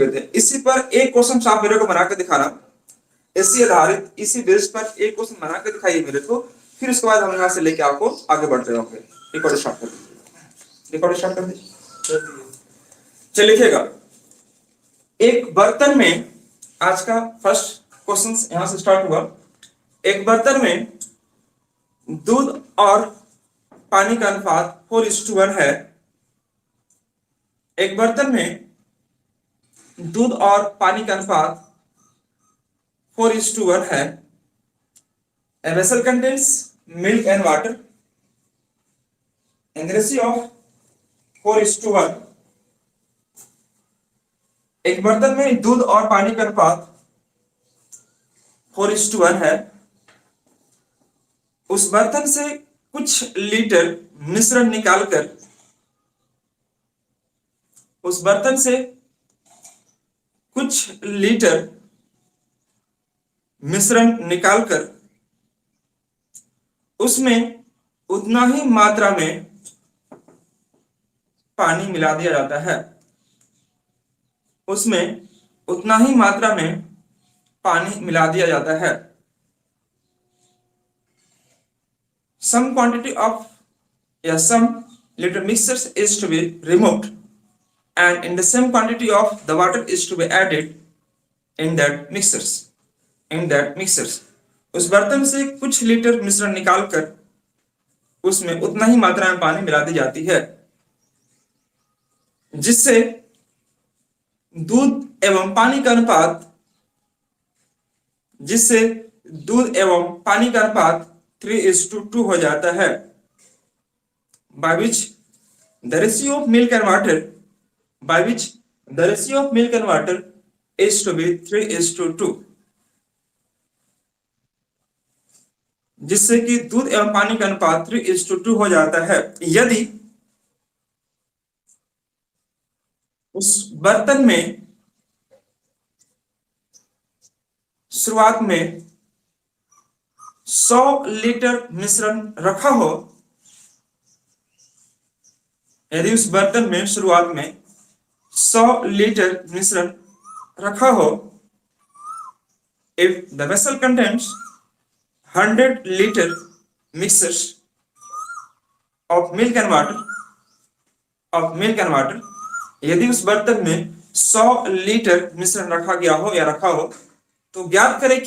इसी पर एक क्वेश्चन आप मेरे को बना के दिखाना, इसी आधारित इसी बेस पर एक क्वेश्चन बना के दिखाइए मेरे को, फिर उसके बाद हम यहाँ से लेके आपको आगे बढ़ते होंगे। रिकॉर्ड स्टार्ट कर दीजिए, रिकॉर्ड स्टार्ट कर दीजिए। चलिए लिखिएगा, एक बर्तन में, आज का फर्स्ट क्वेश्चन यहां से स्टार्ट हुआ। एक बर्तन में दूध और पानी का अनुपात 4:1 है। एक बर्तन में दूध और पानी का अनुपात 4:1 है। A vessel contains milk and water in the ratio of 4:1। एक बर्तन में दूध और पानी का अनुपात 4:1 है। उस बर्तन से कुछ लीटर मिश्रण निकालकर, उस बर्तन से कुछ लीटर मिश्रण निकालकर उसमें उतना ही मात्रा में पानी मिला दिया जाता है। उसमें उतना ही मात्रा में पानी मिला दिया जाता है। Some quantity of some liter mixtures is to be removed and in the same quantity of the water is to be added in that mixtures, in that mixtures। उस बर्तन से कुछ लीटर मिश्रण निकालकर उसमें उतना ही मात्रा में पानी मिला दी जाती है, जिससे दूध एवं पानी का अनुपात, जिससे दूध एवं पानी का अनुपात 3:2 हो जाता है। by which the ratio of milk and water, by which the ratio of milk and water is to be 3:2, जिससे कि दूध एवं पानी का अनुपात 3:2 हो जाता है यदि उस बर्तन में शुरुआत में 100 लीटर मिश्रण रखा हो, यदि उस बर्तन में शुरुआत में 100 लीटर मिश्रण रखा हो, if the vessel contains 100 liter mixtures of milk and water, यदि उस बर्तन में 100 लीटर मिश्रण रखा गया हो या रखा हो, तो ज्ञात करें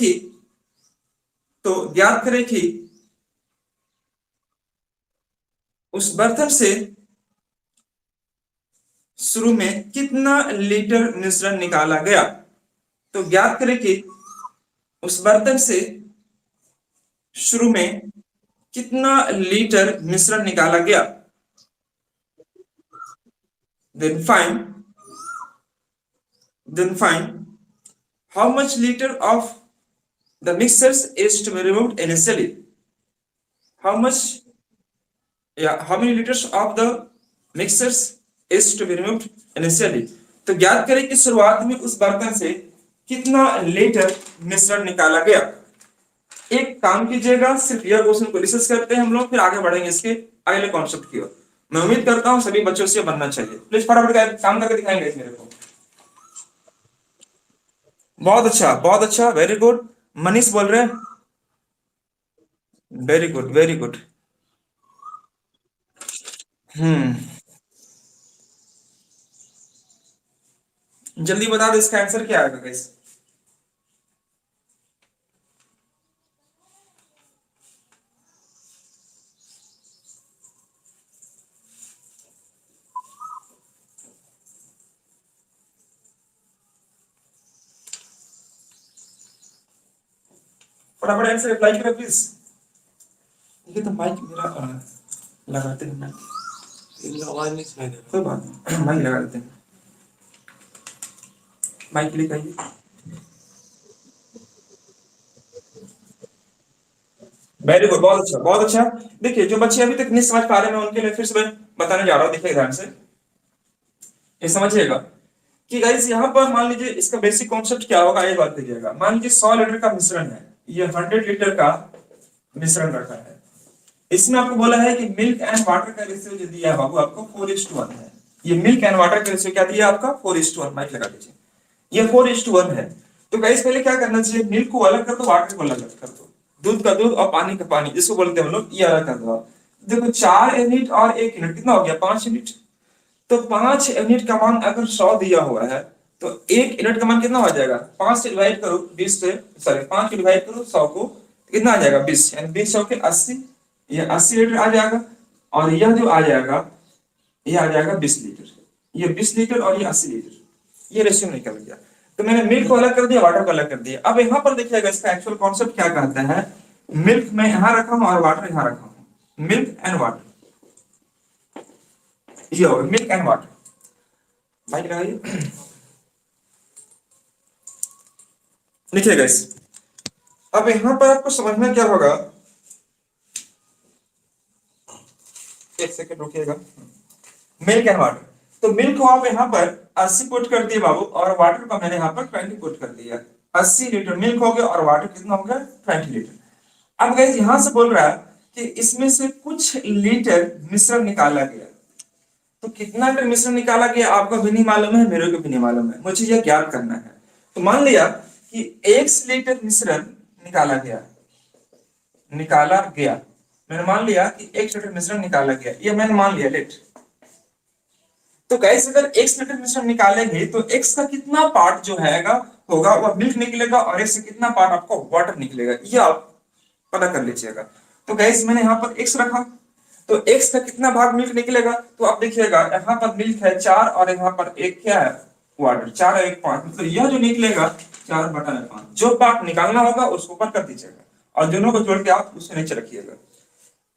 कि उस बर्तन से शुरू में कितना लीटर मिश्रण निकाला गया। तो ज्ञात करें कि उस बर्तन से शुरू में कितना लीटर मिश्रण निकाला गया। then find how much liter of the mixtures is to be removed initially, how many liters of the mixtures is to be removed initially। तो ज्ञात करें कि शुरुआत में उस बर्तन से कितना लीटर मिश्रण निकाला गया। एक काम कीजिएगा, सिर्फ यह क्वेश्चन को डिस्कस करते हैं हम लोग, फिर आगे बढ़ेंगे इसके अगले कॉन्सेप्ट की ओर। मैं उम्मीद करता हूं सभी बच्चों से बनना चाहिए। प्लीज फटाफट काम करके दिखाएंगे मेरे को। बहुत अच्छा, बहुत अच्छा, वेरी गुड। मनीष बोल रहे हैं, वेरी गुड, वेरी गुड। जल्दी बता दो इसका आंसर क्या आएगा गाइस। फटाफट आंसर रिप्लाई करो प्लीज। ये तो माइक मेरा लगाते हैं, आवाज नहीं सुनाई दे रहा। कोई बात नहीं, माइक लगा देते हैं। माइक क्लिक आइए। वेरी गुड, बहुत अच्छा, बहुत अच्छा। देखिए जो बच्चे अभी तक नहीं समझ पा रहे हैं, मैं उनके लिए फिर से बताने जा रहा हूँ। देखिए ध्यान से ये समझिएगा कि गाइस यहाँ पर मान लीजिए इसका बेसिक कॉन्सेप्ट क्या होगा, ये बात कीजिएगा। मान लीजिए 100 लीटर का मिश्रण है, ये 100 लीटर का मिश्रण रखा है। इसमें आपको बोला है कि मिल्क एंड वाटर का रेशियो जो दिया है बाबू आपको 4:1 है। ये मिल्क एंड वाटर का रेशियो क्या दिया आपका 4:1। माइक लगा दीजिए। ये 4:1 है। तो गाइस पहले क्या करना चाहिए, मिल्क को अलग कर दो, वाटर को अलग कर दो, दूध का दूध और पानी का पानी जिसको बोलते हैं हम लोग, ये अलग कर दो। देखो 4 यूनिट और 1 यूनिट कितना हो गया, 5 यूनिट। तो 5 यूनिट का मान अगर 100 दिया हुआ है तो 1 यूनिट का मान कितना हो जाएगा, 5 से डिवाइड करो 20 से, सॉरी 5 को डिवाइड करो 100 को, कितना आ जाएगा 20, यानी 20 100 के 80, ये 80 लीटर आ जाएगा। और यह जो आ जाएगा ये आ जाएगा 20 लीटर, ये 20 लीटर और ये 80 लीटर, ये रेशियो निकल गया। तो मैंने मिल्क को अलग कर दिया, वाटर को अलग कर दिया। अब यहाँ पर देखिएगा इसका एक्चुअल कॉन्सेप्ट क्या कहता है, मिल्क मैं यहाँ रखा हूँ और वाटर यहाँ रखा हूँ, मिल्क एंड वाटर, ये होगा मिल्क एंड वाटर। भाई लगाइए, लिखिएगा इस। अब यहाँ पर आपको समझना क्या होगा, एक सेकंड रुकिएगा, मिल्क एंड वाटर। तो मिल्क को आप यहाँ पर 80 पुट कर दिए बाबू, और वाटर को मैंने यहाँ पर 20 पुट कर दिया। 80 लीटर मिल्क हो गया और वाटर कितना हो गया, 20 लीटर। अब गाइस यहाँ से बोल रहा है कि इसमें से कुछ लीटर मिश्रण निकाला गया। तो कितना लीटर मिश्रण निकाला गया आपको भी नहीं मालूम है, मेरे को भी नहीं मालूम है, मुझे यह ज्ञात करना है। तो मान लिया कि 1 लीटर मिश्रण निकाला गया, निकाला गया, मैंने मान लिया कि 1 लीटर मिश्रण निकाला गया, ये मैंने मान लिया लेट। तो गाइस अगर x लीटर मिश्रण निकालेंगे तो x का कितना पार्ट जो हैगा होगा वह मिल्क निकलेगा, और x से कितना पार्ट आपको वाटर निकलेगा, ये आप पता कर लीजिएगा। तो गाइस मैंने यहाँ पर x रखा, तो x का कितना भाग मिल्क निकलेगा, तो आप देखिएगा यहाँ पर मिल्क है 4 और यहाँ पर 1 क्या है, वाटर। 4 और 1 5, मतलब यह जो निकलेगा 4/5। जो पार्ट निकालना होगा उसको ऊपर कर दीजिएगा और दोनों को जोड़ के आप उसके नीचे रखिएगा।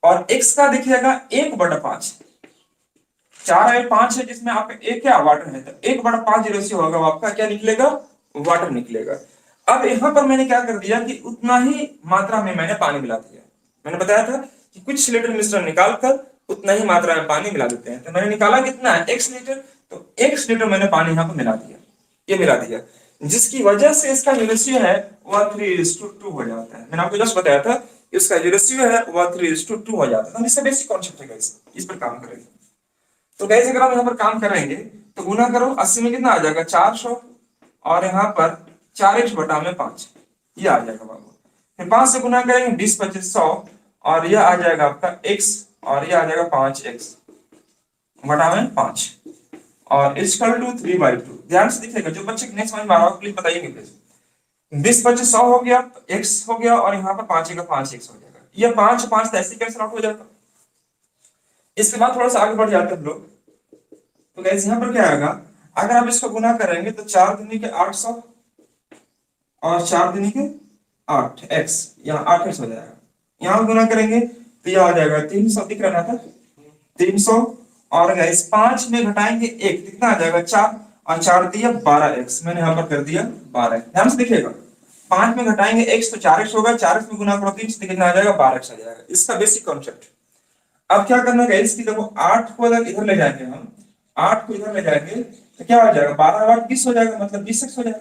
और x का देखिएगा 1/5, 4 और 5 है जिसमें आप एक क्या वाटर है, तो 1/5 रेशियो होगा, आपका क्या निकलेगा, वाटर निकलेगा। अब यहाँ पर मैंने क्या कर दिया कि उतना ही मात्रा में मैंने पानी मिला दिया। मैंने बताया था कि कुछ लीटर मिश्रण निकालकर उतना ही मात्रा में पानी मिला देते हैं। तो मैंने निकाला कितना है, x लीटर, तो x लीटर मैंने पानी यहाँ पर मिला दिया, ये मिला दिया, जिसकी वजह से इसका जो रेशियो है वह 3:2 हो जाता है। मैंने आपको जस्ट बताया था इसका जो रेशियो है वह 3:2 हो जाता है। तो इसका बेसिक कॉन्सेप्ट है, इस पर काम करेंगे। तो गैस अगर आप यहाँ पर काम करेंगे तो गुना करो, 80 में कितना आ जाएगा 400, और यहाँ पर 4x/5, ये आ जाएगा बाबू। फिर 5 से गुना करेंगे 20 25 100, और यह आ जाएगा आपका x, और यह आ जाएगा 5x/5, और इक्वल टू 3/2। ध्यान से देखिएगा, जो बच्चे नहीं समझ में आ रहा हो प्लीज बताइए प्लीज। 20 25 100 हो गया, x हो गया, और यहाँ पर 5 का 5x हो जाएगा। यह 5 5 ऐसे कैंसिल आउट हो जाएगा। इसके बाद थोड़ा सा आगे बढ़ जाते हैं हम लोग। तो गैस यहाँ पर क्या आएगा, अगर आप इसको गुना करेंगे तो 4 दूनी के 800 और 4 दूनी के 8x, यहाँ 8x हो जाएगा। यहाँ गुना करेंगे तो यह आ जाएगा 300, दिख रहा था 300, और गैस 5 में घटाएंगे 1, कितना आ जाएगा 4, और 4 दिया 12x, मैंने यहाँ पर कर दिया 12। ध्यान से देखिएगा, 5 में घटाएंगे x तो 4x होगा, 4x में गुना करो 3 से कितना आ जाएगा 12x आ जाएगा। इसका बेसिक कॉन्सेप्ट। अब क्या करना है इसकी, देखो 8 को अगर इधर ले जाएंगे हम, 8 को इधर ले जाएंगे तो क्या हो जाएगा, 12 20 हो जाएगा, मतलब 20x हो जाएगा।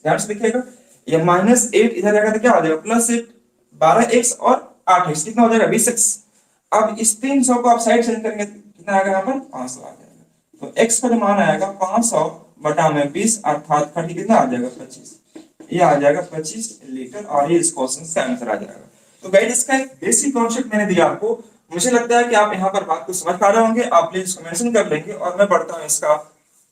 ध्यान से देखिएगा, ये -8 इधर जाएगा तो क्या हो जाएगा +8, 12x और 8x कितना हो जाएगा 20x। अब इस 300 को आप साइड चेंज करेंगे कितना आएगा, यहाँ पर 500 आ जाएगा। तो x का जो मान आएगा 500/20, अर्थात खड़ी कितना आ जाएगा 25, ये आ जाएगा 25 लीटर, और ये इस क्वेश्चन का आंसर आ जाएगा। तो गाइस इसका एक बेसिक कॉन्सेप्ट मैंने दिया आपको। मुझे लगता है कि आप यहाँ पर बात को समझ पा रहे होंगे। आप प्लीज इसको मेंशन कर लेंगे, और मैं बढ़ता हूँ इसका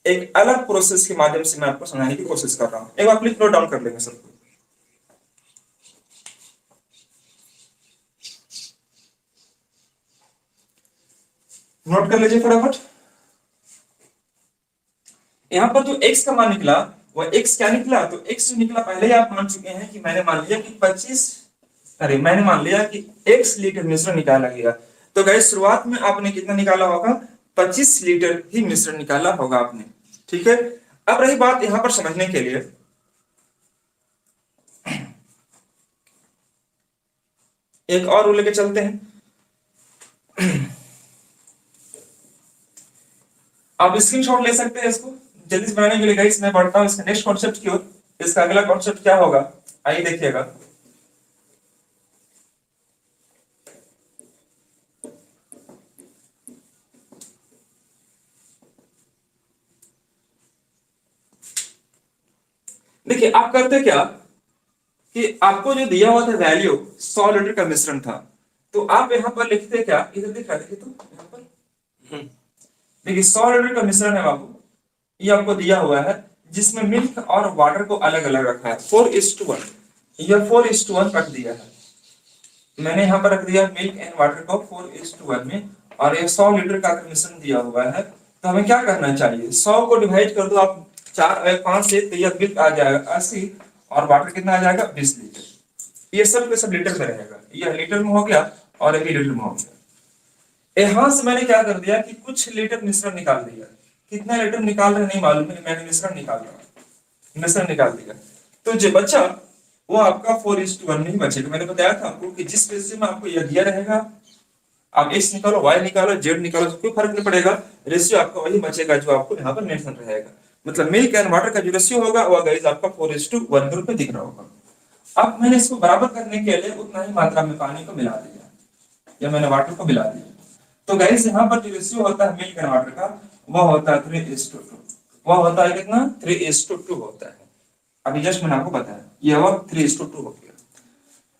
एक अलग प्रोसेस के माध्यम से मैं आपको समझाने की कोशिश कर रहा हूँ। एक बार प्लीज नोट डाउन कर लेंगे सबको। नोट कर लीजिए फटाफट। यहाँ पर जो x का मान निकला वह x क्या निकला, तो x जो निकला पहले ही आप मान चुके हैं कि मैंने मान लिया कि 25, मैंने मान लिया कि x लीटर मिश्रण निकाला गया। तो गाइस शुरुआत में आपने कितना निकाला होगा, 25 लीटर ही मिश्रण निकाला होगा आपने, ठीक है। अब रही बात यहाँ पर समझने के लिए, एक और रूल लेके चलते हैं। आप स्क्रीनशॉट ले सकते हैं इसको जल्दी से बनाने के लिए। गाइस मैं बढ़ता हूँ इसका नेक्स्ट कॉन्सेप्ट की ओर। इसका अगला कॉन्सेप्ट क्या होगा, आइए देखिएगा। देखिए आप करते क्या कि आपको जो दिया हुआ था वैल्यू 100 लीटर का मिश्रण था, तो आप यहाँ पर लिखते क्या, इधर दिख रहा है, देखिए तो यहाँ पर देखिए 100 लीटर का मिश्रण है बाबू, ये आपको दिया हुआ है, जिसमें मिल्क और वाटर को अलग अलग रखा है 4:1, यह 4:1 रख दिया है। मैंने यहाँ पर रख दिया मिल्क एंड वाटर को 4:1 में, और ये 100 लीटर का मिश्रण दिया हुआ है। तो हमें क्या करना चाहिए, 100 को डिवाइड कर दो आप 5 से, तो यह मिल्क आ जाएगा 80 और वाटर कितना आ जाएगा 20 लीटर। ये सब के सब लीटर में रहेगा, यह लीटर में हो गया और ये लीटर में हो गया। यहां से मैंने क्या कर दिया कि कुछ लीटर मिश्रण निकाल दिया, कितना लीटर निकाल रहे नहीं मालूम है, मैंने मिश्रण निकाल दिया, मिश्रण निकाल दिया। तो जो बचा वो आपका 4:1 में ही बचेगा। मैंने बताया था आपको कि जिस रेशियो में आपको यह दिया रहेगा, आप x निकालो, y निकालो, z निकालो, कोई फर्क नहीं पड़ेगा, रेशियो आपका वही बचेगा जो आपको यहाँ पर मेंशन रहेगा। मतलब मिल्क एंड वाटर का जो रेशियो होगा वो गाइस आपका 4:1 के रूप में दिख रहा होगा। अब मैंने इसको बराबर करने के लिए उतना ही मात्रा में पानी को मिला दिया, या मैंने वाटर को मिला दिया। तो गाइस यहाँ पर जो रेशियो होता है मिल्क एंड वाटर का, वह होता है 3:2, वह होता है कितना, 3:2 होता है। अभी जस्ट मैंने आपको बताया ये वह 3:2 हो गया।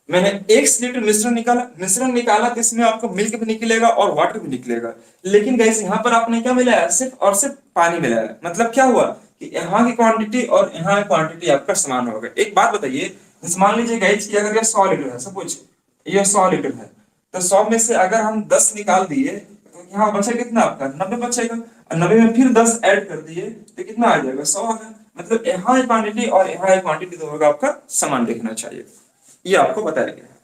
मैंने 1 लीटर मिश्रण निकाला तो इसमें आपको मिल्क भी निकलेगा और वाटर भी निकलेगा। लेकिन गाइस यहाँ पर आपने क्या मिलाया, सिर्फ और सिर्फ पानी मिलाया। मतलब क्या हुआ कि यहाँ की क्वांटिटी और यहाँ की क्वांटिटी आपका समान होगा। एक बात बताइए, मान लीजिए गाइस कि अगर ये 100 लीटर है, सपोज ये 100 लीटर है, तो 100 में से अगर हम 10 निकाल दिए तो यहाँ बचा कितना आपका 90 बचेगा, और 90 में फिर 10 ऐड कर दिए तो कितना आ जाएगा 100 आ गया। मतलब यहाँ क्वांटिटी और यहाँ क्वांटिटी दोनों का आपका समान देखना चाहिए, ये आपको बताया गया है।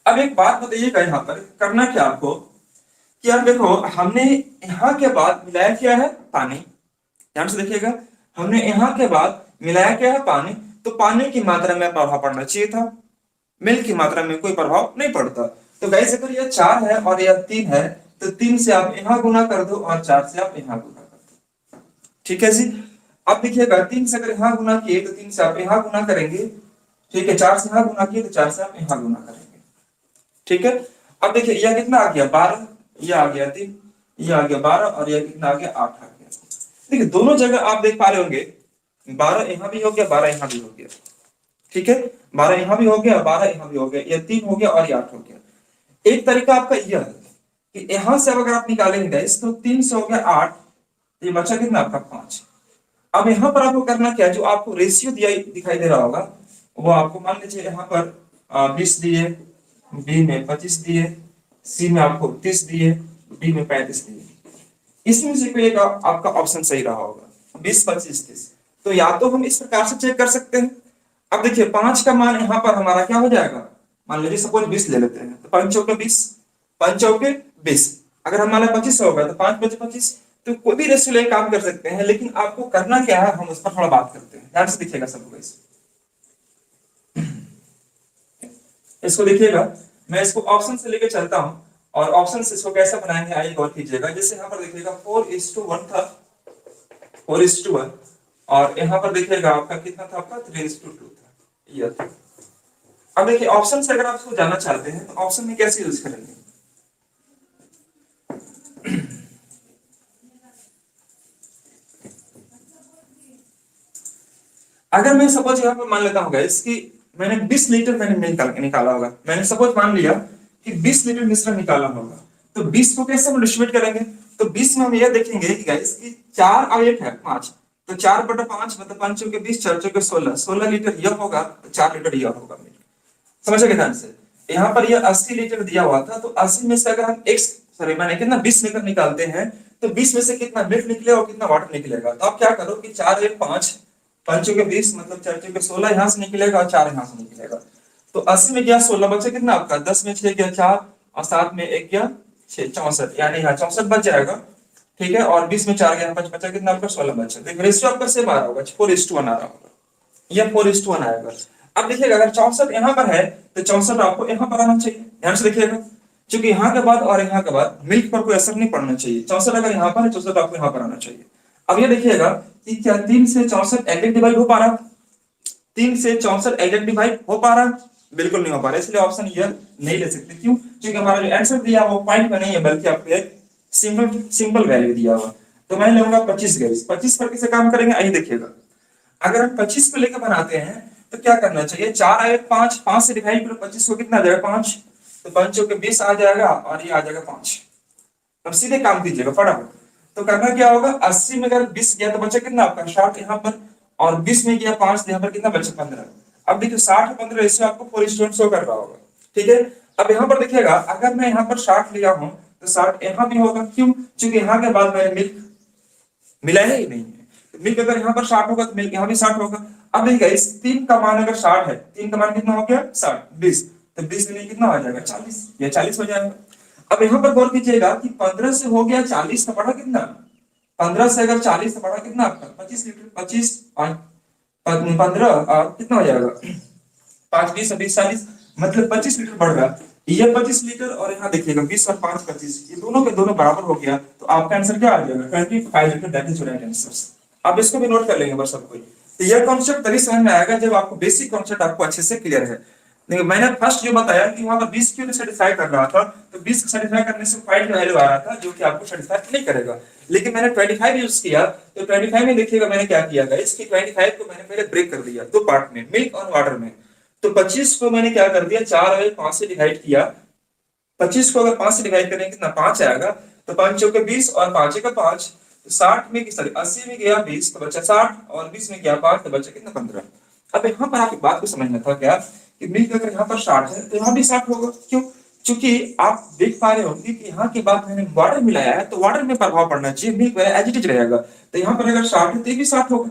अब एक बात बताइएगा, यहाँ पर करना क्या आपको कि यार देखो हमने यहाँ के बाद मिलाया क्या है, पानी। ध्यान से देखिएगा, हमने यहाँ के बाद मिलाया क्या है, पानी। तो पानी की मात्रा में प्रभाव पड़ना चाहिए था, मिल्क की मात्रा में कोई प्रभाव नहीं पड़ता। तो गाइस अगर यह 4 है और यह 3 है, तो 3 से आप यहाँ गुना कर दो और 4 से आप यहाँ गुना कर दो। ठीक है जी। अब देखिएगा 3 से अगर यहाँ गुना किए तो 3 से आप यहाँ गुना करेंगे, ठीक है। 4 से यहाँ गुना किए तो 4 से आप यहाँ गुना करेंगे, ठीक है। अब देखिए यह कितना आ गया 12, यह आ गया 3, यह आ गया 12 और यह कितना आ गया 8 आ गया। देखिए दोनों जगह आप देख पा रहे होंगे 12 यहाँ भी हो गया, 12 यहाँ भी हो गया, ठीक है। 12 यहाँ भी हो गया, 12 यहाँ भी हो गया, यह 3 हो गया और ये 8 हो गया। एक तरीका आपका यह है कि यहां से अगर आप निकालेंगे गाइस तो 3 से हो गया 8, ये बचा कितना आपका 5। अब यहाँ पर आपको करना क्या है, जो आपको रेशियो दिया दिखाई दे रहा होगा वो आपको मान लीजिए यहाँ पर 20 दिए, बी में 25 दिए, सी में आपको 30 दिए, डी में 35 दिए। इसमें से कोई एक आपका ऑप्शन सही रहा होगा 20, 25, 30। तो या तो हम इस प्रकार से चेक कर सकते हैं। अब देखिए 5 का मान यहाँ पर हमारा क्या हो जाएगा, मान लीजिए सपोज 20 ले लेते हैं, तो 5 चौके 20, 5 चौके 20। अगर हमारा 25 होगा तो 5 5 25। तो कोई भी रेशियो लेके काम कर सकते हैं, लेकिन आपको करना क्या है हम उस पर थोड़ा बात करते हैं। ध्यान से दिखिएगा सबको, इसको देखिएगा, मैं इसको ऑप्शन से लेके चलता हूं और ऑप्शन से इसको कैसा बनाएंगे आइए गौर कीजिएगा। जैसे यहाँ पर देखिएगा 4:1 था, 4:1, और यहाँ पर देखिएगा आपका कितना था, आपका 3:2 था, यह था। अब देखिए ऑप्शन से अगर आप इसको जानना चाहते हैं तो ऑप्शन में कैसे यूज करेंगे। अगर मैं सपोज यहाँ पर मान लेता हूँ गाइस कि मैंने 20 लीटर मैंने निकाला होगा, मैंने सपोज मान लिया कि 20 लीटर मिश्रण निकाला होगा, तो 20 को कैसे हम डिस्ट्रीब्यूट करेंगे। तो 20 में हम यह देखेंगे कि गाइस कि 4 और 1 है 5, तो 4/5 मतलब 5 चौके 20, 4 चौके 16, 16 लीटर यह होगा, तो 4 लीटर यह होगा। समझ गए ध्यान से। यहाँ पर यह 80 लीटर दिया हुआ था, तो 80 में से अगर हम मैंने कितना 20 लीटर निकालते हैं, तो 20 में से कितना मिल्क निकलेगा और कितना वाटर निकलेगा। तो आप क्या करो कि 4 1 5, 5 चौके 20 मतलब 4 चौके 16 यहाँ से निकलेगा और 4 यहाँ से निकलेगा। तो 80 में गया 16 बचा कितना आपका, 10 में 6 गया 4 और 7 में 1 गया 6, 64, यानी यहाँ 64 बच जाएगा, ठीक है। और 20 में 4 गया 5 बचा कितना आपका 16 बचा। तो रेशियो आपका सेम आ रहा होगा, 4:1 आ रहा होगा, यह 4:1 आएगा। अब देखिएगा अगर 64 यहाँ पर है तो 64 आपको यहाँ पर आना चाहिए। ध्यान से देखिएगा, क्योंकि यहाँ के बाद और यहाँ के बाद मिल्क पर कोई असर नहीं पड़ना चाहिए। 64 अगर यहाँ पर है, 64 आपको यहाँ पर आना चाहिए। अब ये देखिएगा कि क्या 3 से 64 एग्जैक्ट डिवाइड हो पा रहा, 3 से 64 एग्जैक्ट डिवाइड हो पा रहा, बिल्कुल नहीं हो पा रहा। इसलिए ऑप्शन ये नहीं ले सकते। क्यों, क्योंकि हमारा जो आंसर दिया वो पॉइंट में नहीं है, बल्कि आपको एक सिंपल वैल्यू दिया हुआ। तो मैं लूंगा 25 गैस, 25 पर कैसे काम करेंगे आइए देखिएगा। अगर हम 25 को लेकर बनाते हैं तो क्या करना चाहिए, 4 आए 5, 5 से डिवाइड करो 25 को, कितना आ जाएगा 5, तो 5 चौके 20 आ जाएगा और ये आ जाएगा 5। अब सीधे काम कीजिएगा फटाफट। तो करना क्या होगा, 80 में अगर 20 गया तो बचा कितना आपका 60 यहाँ पर, और 20 में गया 5 तो यहाँ पर कितना बचा 15। अब देखिए 60 15 रेशियो आपको 4:1 शो कर रहा होगा, ठीक है। अब यहाँ पर देखिएगा अगर मैं यहाँ पर 60 लिया हूँ तो 60 यहाँ भी होगा, क्यों, क्योंकि यहाँ के बाद मैंने मिल्क मिला है ही नहीं है। मिल्क अगर यहाँ पर 60 होगा तो मिल्क यहाँ भी 60 होगा। अब देखिए इस 3 का मान अगर 60 है, 3 का मान कितना हो गया 60, 20, तो 20 में कितना हो जाएगा 40, या 40 हो जाएगा। अब यहाँ पर गौर कीजिएगा कि 15 से हो गया 40 तो बढ़ा कितना, 15 से अगर 40 तो बढ़ा कितना आपका 25 लीटर, 25 15 कितना हो जाएगा 5 20 20 40, मतलब 25 लीटर बढ़ रहा। ये 25 लीटर और यहाँ देखिएगा 20 और 5 25, ये दोनों के दोनों बराबर हो गया, तो आपका आंसर क्या आ जाएगा 25 litre, that is right answer. आप इसको भी नोट कर लेंगे बस सबको। तो यह कॉन्सेप्ट तभी समझ में आएगा जब आपको बेसिक कॉन्सेप्ट आपको अच्छे से क्लियर है। देखिए मैंने फर्स्ट जो बताया कि वहां पर 20 क्यों सेटिस्फाई कर रहा था, तो 20 को सेटिस्फाई करने से 5 की वैल्यू आ रहा था जो कि आपको सेटिस्फाई नहीं करेगा, लेकिन मैंने 25 यूज किया। तो 25 में देखिएगा मैंने क्या किया गाइस कि 25 को मैंने पहले ब्रेक कर दिया दो पार्ट में, मिल्क और वाटर में। तो 25 को मैंने क्या कर दिया 4 और 5 से डिवाइड किया। 25 को अगर 5 से डिवाइड करेंगे कितना 5 आएगा, तो 5 चौके 20 और 5 का 5, तो 60 में सॉरी 80 में गया 20 तो बचा 60, और 20 में गया 5 तो बचा कितना 15। अब यहाँ पर आप एक बात को समझना था क्या कि मिल्क अगर यहाँ पर 60 है तो यहाँ भी 60 होगा, क्यों, क्योंकि आप देख पा रहे होंगे कि यहाँ के बाद मैंने वाटर मिलाया है तो वाटर में प्रभाव पड़ना चाहिए, मिल्क एज इट इज रहेगा। तो यहाँ पर अगर 60 है तो ये भी 60 होगा,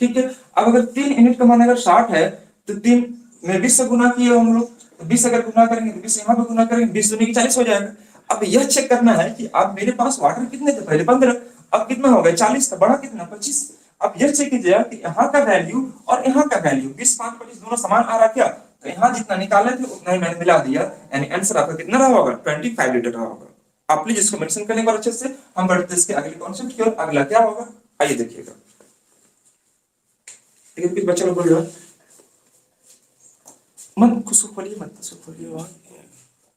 ठीक है। अब अगर 3 यूनिट का मान अगर 60 है तो 3 में 20 से गुना किए हम लोग, तो 20 अगर गुना करेंगे तो 20 यहाँ पे गुना करेंगे, 20 दूनी की 40 हो जाएगा। अब यह चेक करना है कि अब मेरे पास वाटर कितने थे पहले 15, अब कितना हो गया 40, तो बड़ा कितना 25। अब यह चेक कीजिएगा कि यहाँ का वैल्यू और यहाँ का वैल्यू 20 5 25 दोनों समान आ रहा क्या, तो यहाँ जितना निकाले थे उतना ही मैंने मिला दिया, यानी आंसर आपका कितना रहा होगा 25 लीटर रहा होगा। आप प्लीज इसको मेंशन करने पर अच्छे से। हम बढ़ते इसके अगले कॉन्सेप्ट की ओर, अगला क्या होगा आइए देखिएगा। ठीक है कुछ बच्चे लोग बोल रहे हो मन कुछ खोलिए, मत कुछ खोलिए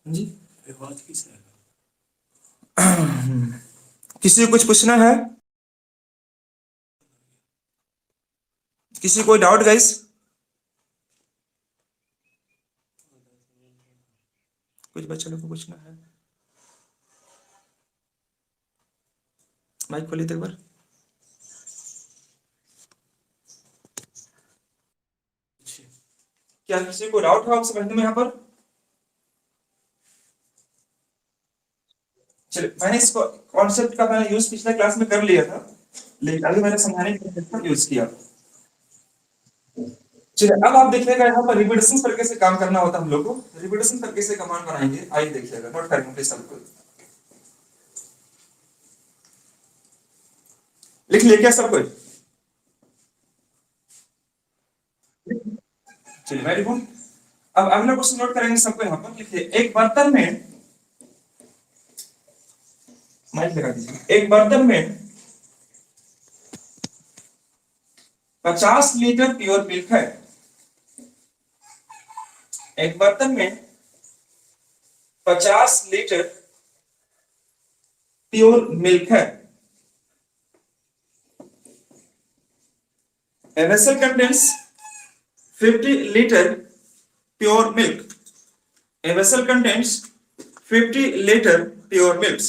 जी, विवाद किस है? किसी को कुछ पूछना है, किसी कोई डाउट गाइस, कुछ बच्चों को पूछना है, माइक खोलिए एक बार। क्या किसी को डाउट है आप समझने में यहाँ पर? चलिए मैंने इस कॉन्सेप्ट का मैंने यूज पिछले क्लास में कर लिया था, लेकिन अभी मैंने समझाने के लिए यूज किया। चलिए अब आप देखिएगा यहाँ पर रिपीटेशन तरीके से काम करना होता है हम लोग को, रिपीटेशन तरीके से कमांड बनाएंगे। आइए देखिएगा, नोट करेंगे प्लीज सबको, लिख लिया क्या सब कोई? चलिए वेरी गुड। अब अगला क्वेश्चन नोट करेंगे सबको यहाँ पर, लिखिए एक बर्तन में, माइक लगा दीजिए, एक बर्तन में 50 लीटर प्योर मिल्क है। एक बर्तन में 50 लीटर प्योर मिल्क है। A vessel contains 50 liter pure milk. A vessel contains 50 liter pure milk.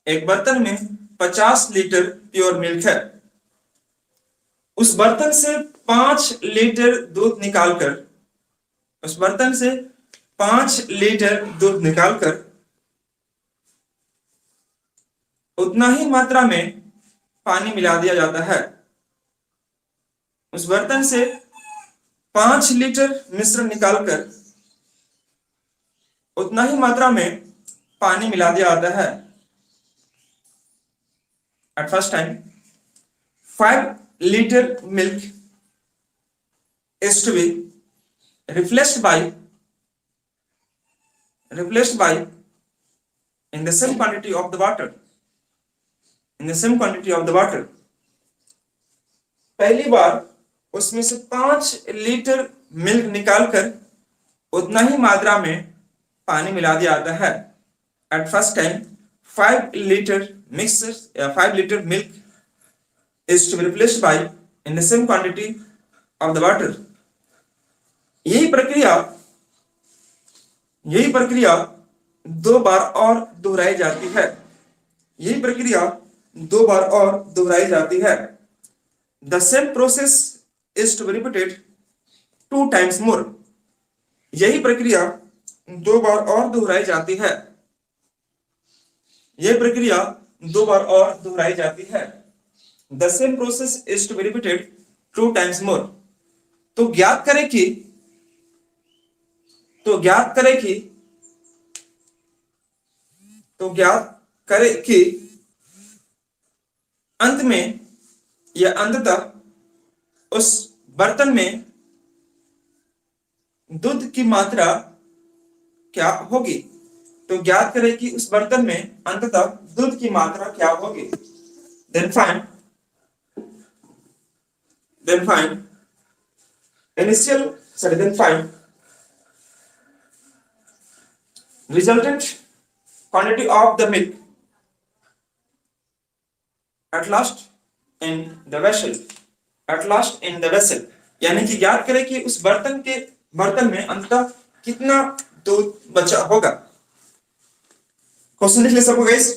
एक बर्तन में 50 लीटर प्योर मिल्क है। उस बर्तन से 5 लीटर दूध निकालकर, उस बर्तन से 5 लीटर दूध निकालकर उतना ही मात्रा में पानी मिला दिया जाता है। उस बर्तन से 5 लीटर मिश्रण निकालकर उतना ही मात्रा में पानी मिला दिया जाता है। At first time 5 liter milk is to be replaced by in the same quantity of the water, in the same quantity of the water। पहली बार उसमें से 5 लीटर मिल्क निकालकर उतना ही मात्रा में पानी मिला दिया जाता है। At first time 5 liter mixture 5 liter milk is to be replaced by in the same quantity of the water. यही प्रक्रिया दो बार और दोहराई जाती है। यही प्रक्रिया दो बार और दोहराई जाती है। The same process is to be repeated 2 times more. यही प्रक्रिया दो बार और दोहराई जाती है। यह प्रक्रिया दो बार और दोहराई जाती है। The same process is to be repeated 2 times more. तो ज्ञात करें कि अंत में या अंततः उस बर्तन में दूध की मात्रा क्या होगी। तो ज्ञात करें कि उस बर्तन में अंततः दूध की मात्रा क्या होगी। Then find resultant quantity of the milk at last in the vessel। यानी कि ज्ञात करें कि उस बर्तन में अंततः कितना दूध बचा होगा। क्वेश्चन लिख ले सबको गाइस,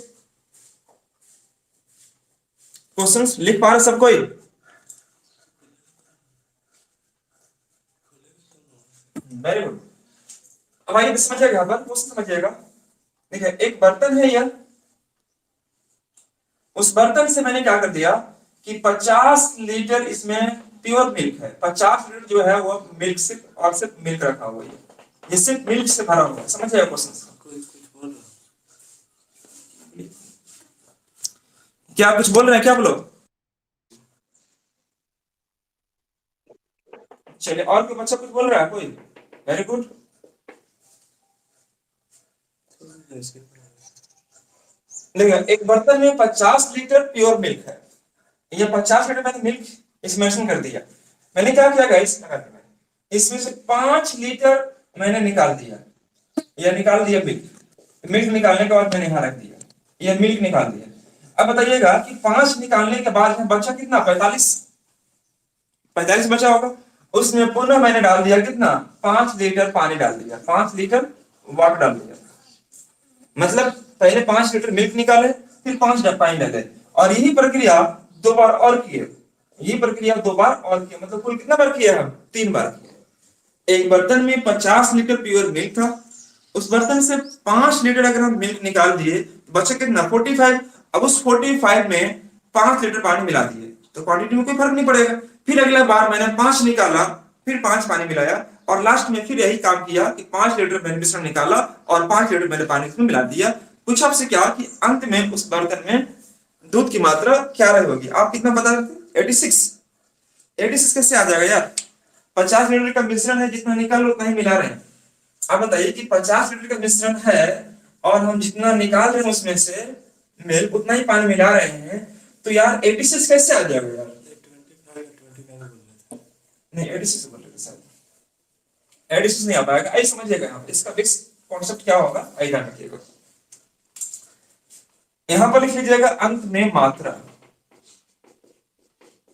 क्वेश्चंस लिख पा रहे सब कोई? Very good. अब आइए समझिएगा, यहाँ पर क्वेश्चन समझिएगा। देखिए एक बर्तन है यह, उस बर्तन से मैंने क्या कर दिया कि 50 लीटर इसमें प्योर मिल्क है। 50 लीटर जो है वो मिल्क से और सिर्फ मिल्क रखा हुआ है, ये सिर्फ मिल्क से भरा हुआ है। समझिए क्वेश्चन? क्या कुछ बोल रहे हैं? क्या बोलो? चलिए, और कोई बच्चा कुछ बोल रहा है? कोई? Very good. देखिए एक बर्तन में 50 लीटर प्योर मिल्क है। ये 50 लीटर मैंने मिल्क इसमें मेंशन कर दिया। मैंने क्या किया गाइस, इसमें से 5 लीटर मैंने निकाल दिया। यह निकाल दिया मिल्क निकालने के बाद मैंने यहाँ रख दिया, यह मिल्क निकाल दिया। अब बताइएगा कि 5 निकालने के बाद बचा कितना? 45 बचा होगा। उसमें पुनः मैंने डाल दिया कितना? 5 लीटर पानी डाल दिया, 5 लीटर वाटर डाल दिया। मतलब पहले 5 लीटर मिल्क निकाले, फिर 5 पानी डाले, और यही प्रक्रिया 2 बार और किए। मतलब कुल कितना बार किया हम? 3 बार किया। एक बर्तन में 50 लीटर प्योर मिल्क था, उस बर्तन से 5 लीटर अगर हम मिल्क निकाल दिए तो बचा कितना? 45। अब उस 45 में 5 लीटर पानी मिला दिए तो क्वांटिटी में कोई फर्क नहीं पड़ेगा। फिर अगला बार मैंने 5 निकाला, फिर 5 पानी मिलाया, और लास्ट में फिर यही काम किया कि 5 लीटर मैंने मिश्रण निकाला और 5 लीटर मैंने पानी इसमें मिला दिया। पूछा आपसे क्या कि अंत में उस बर्तन में दूध की मात्रा क्या रहेगी। आप कितना बता सकते? 86 कैसे आ जाएगा यार? 50 लीटर का मिश्रण है, जितना निकालो उतना ही मिला रहे हैं। आप बताइए कि 50 लीटर का मिश्रण है और हम जितना निकाल रहे हैं उसमें से मिल्क उतना ही पानी मिला रहे हैं, तो यार 86 कैसे आ जाएगा यार? नहीं 86 बोल रहे सर, 86 नहीं आ पाएगा। ऐसे समझिएगा यहाँ पे इसका बेसिक कॉन्सेप्ट क्या होगा, आई ध्यान रखिएगा। यहां पर लिख लीजिएगा अंत में मात्रा,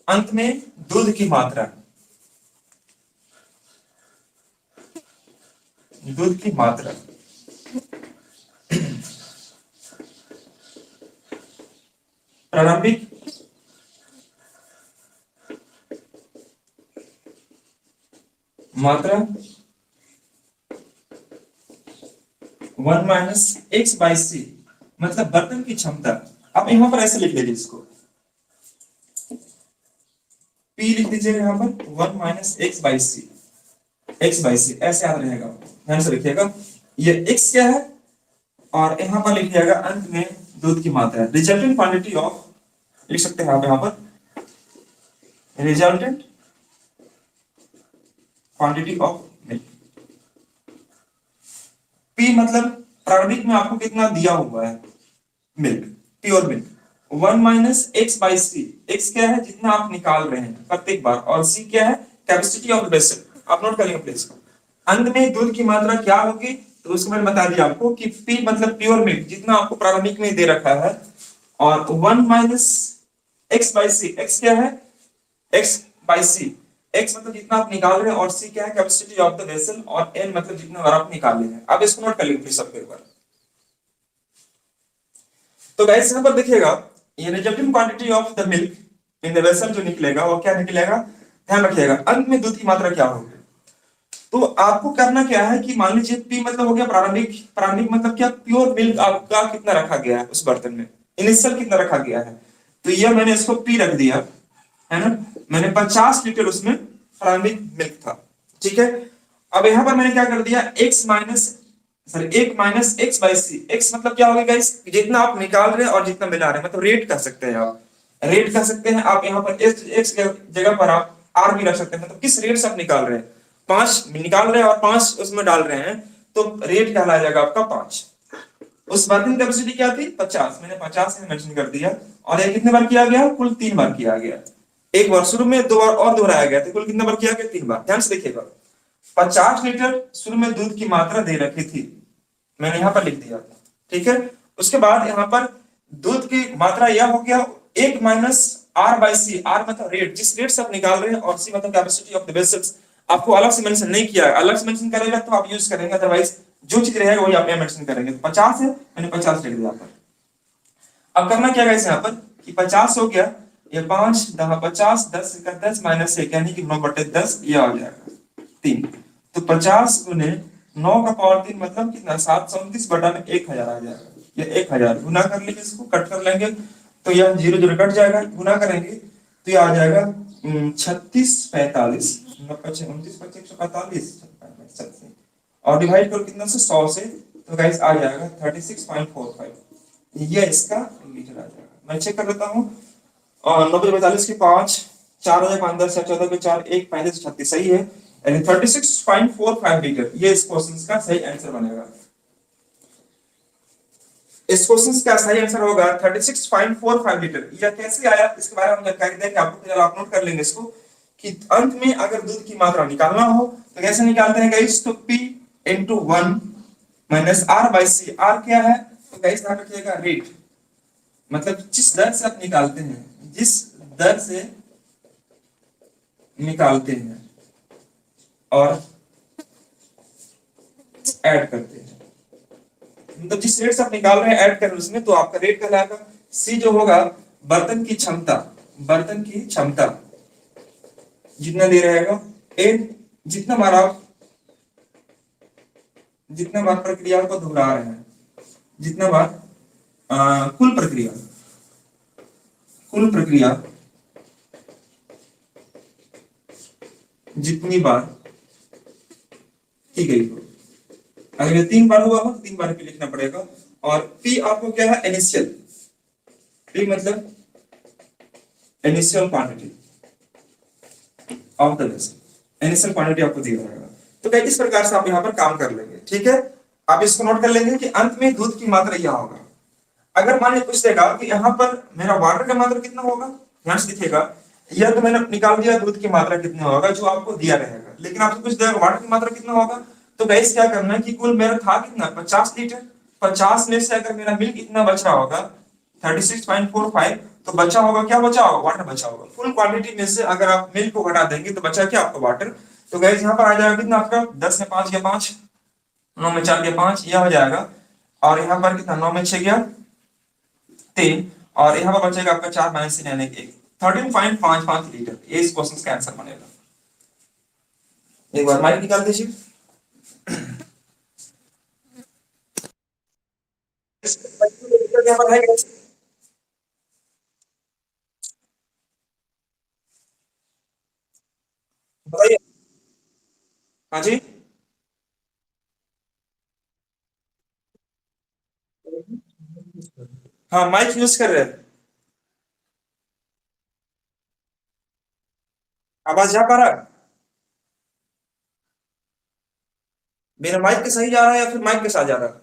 अंत में दूध की मात्रा, दूध की मात्रा। प्रारंभिक मात्रा 1 - x/c, मतलब बर्तन की क्षमता। आप यहां पर ऐसे लिख लीजिए, इसको P लिख दीजिएगा यहां पर 1 - x/c, x/c ऐसे याद रहेगा, ध्यान से लिखिएगा। ये x क्या है और यहां पर लिखिएगा अंत में दूध की मात्रा। रिजल्टेंट क्वांटिटी ऑफ, लिख सकते हैं आप यहां पर resultant quantity of milk. P मतलब प्रारंभिक में आपको कितना दिया हुआ है milk, pure milk. 1 - x/c, x क्या है? जितना आप निकाल रहे हैं प्रत्येक बार, और c क्या है? Capacity of vessel. आप नोट करिए प्लीज। अंत में दूध की मात्रा क्या होगी, तो उसको मैंने बता दिया आपको कि P मतलब प्योर मिल्क, जितना आपको प्रारंभिक में दे रखा है, और 1 - x/c, x क्या है? x by C. एक्स मतलब जितना आप निकाल रहे हैं और सी क्या है कैपेसिटी ऑफ द वेसल और एन मतलब जितना बार आप निकाल रहे हैं। अब इसको नोट कर लीजिए सबके ऊपर। तो गाइस यहाँ पर देखिएगा ये resulting quantity of the milk in the vessel जो निकलेगा वो क्या निकलेगा, ध्यान रखिएगा अंत में दूध की मात्रा क्या होगी। तो आपको करना क्या है कि मान लीजिए पी मतलब हो गया प्रारंभिक, प्रारंभिक मतलब क्या प्योर मिल्क आपका कितना रखा गया है उस बर्तन में, इनिशियल कितना रखा गया है। तो ये मैंने इसको पी रख दिया है ना, मैंने 50 लीटर उसमें प्रारंभिक मिल्क था, ठीक है। अब यहां पर मैंने क्या कर दिया x minus sorry 1 - x/c। x मतलब क्या होगा गाइस, जितना आप निकाल रहे हैं और जितना मिला रहे हैं, मतलब रेट कर सकते हैं आप, रेट कर सकते हैं आप। यहाँ पर x जगह पर आप r भी रख सकते हैं, मतलब किस रेट से आप निकाल रहे हैं। 5 निकाल रहे हैं और 5 उसमें डाल रहे हैं, तो रेट कहलाया जाएगा आपका 5। उस वर्किंग कैपेसिटी क्या थी 50, मैंने 50 में मेंशन कर दिया। और ये कितने बार किया गया, कुल 3 बार किया गया। एक बार शुरू में, 2 बार और दोहराया गया, तो कुल कितने बार किया गया, 3 बार। ध्यान से देखिएगा 50 लीटर शुरू में दूध की मात्रा दे रखी थी, मैंने यहां पर लिख दिया, ठीक है। उसके बाद यहां पर दूध की मात्रा यह हो गया 1 - r/c। r मतलब रेट, जिस रेट से आप निकाल रहे हैं, और c मतलब कैपेसिटी ऑफ द वेसल्स। आपको अलग से मेंशन नहीं किया, अलग से मेंशन करेगा तो आप यूज करेंगे, अदरवाइज जो चीज रहेगा वही आप मेंशन करेंगे। तो 50 है, मैंने 50 लिख दिया पर। अब करना क्या है यहाँ पर कि 50 हो गया, ये 5 10 50, 10 का 10 माइनस 1 यानी कि 9/10 ये आ जाएगा 3। तो 50 गुने 9 का पावर 3 मतलब कितना 729 बटा में 1000 आ जाएगा। ये 1000 गुना कर लेंगे, इसको कट कर लेंगे तो यह 0 0 कट जाएगा, गुना करेंगे तो ये आ जाएगा 36 45 29 25 145 और डिवाइड करो कितना से 100 से, तो गाइस आ जाएगा 36.45। ये इसका लीटर आ जाएगा। मैं चेक कर लेता हूँ, और 90 45 की 5 4 हो जाए 5 10 14 के 4 1 35 36 सही है, यानी 36.45 लीटर। ये इस क्वेश्चन का सही आंसर बनेगा। इस क्वेश्चन का सही आंसर होगा 36.45 लीटर। यह कैसे आया इसके बारे में हम जानकारी देंगे आपको, फिर आप नोट कर लेंगे इसको कि अंत में अगर दूध की मात्रा निकालना हो तो कैसे निकालते हैं गाइस। तो P into 1 - r/c। r क्या है तो गाइस ध्यान रखिएगा रेट, मतलब जिस दर से आप निकालते हैं, जिस दर से निकालते हैं और ऐड करते हैं, मतलब जिस रेट से आप निकाल रहे हैं ऐड कर उसमें, तो आपका रेट कहलाएगा। सी जो होगा बर्तन की क्षमता, बर्तन की क्षमता जितना दे रहेगा, एन जितना बार आप जितना बार प्रक्रिया को दोहरा रहे हैं, जितना बार कुल प्रक्रिया, कुल प्रक्रिया जितनी बार की गई हो। अगर ये 3 बार हुआ हो तो 3 बार भी लिखना पड़ेगा। और पी आपको क्या है इनिशियल, पी मतलब initial quantity of the vessel, initial quantity आपको दिया रहेगा। तो कई इस प्रकार से आप यहाँ पर काम कर लेंगे, ठीक है। आप इसको नोट कर लेंगे कि अंत में दूध की मात्रा यह होगा। अगर मान लीजिए पूछ देगा कि यहाँ पर मेरा वाटर का मात्रा कितना होगा, ध्यान से देखिएगा, यह तो मैंने निकाल दिया दूध की मात्रा कितना होगा जो आपको दिया रहेगा, लेकिन आपसे पूछ देगा वाटर की मात्रा कितना होगा। तो गाइस क्या करना है कि कुल मेरा था कितना 50 लीटर, 50 में से अगर मेरा मिल्क इतना बच रहा होगा 36.45, तो बचा होगा क्या, बचा होगा वाटर बचा होगा। फुल क्वांटिटी में से अगर आप मिल्क को घटा देंगे तो बचा क्या आपका वाटर। तो गाइस यहाँ पर आ जाएगा कितना आपका 10 में 5 गया 5, 9 में 4 गया 5, यह हो जाएगा। और यहाँ पर कितना 9 में 6 गया 3, और यहाँ पर बचेगा आपका 4 माइनस 3 यानी 1, 13.55 लीटर। ये इस क्वेश्चन का आंसर बनेगा। एक बार माइक निकाल दीजिए। यहाँ पर है बताइए। हाँ जी, हाँ माइक यूज कर रहे हैं। आवाज जा पा रहा है, मेरा माइक के सही जा रहा है या फिर माइक के साथ जा रहा है।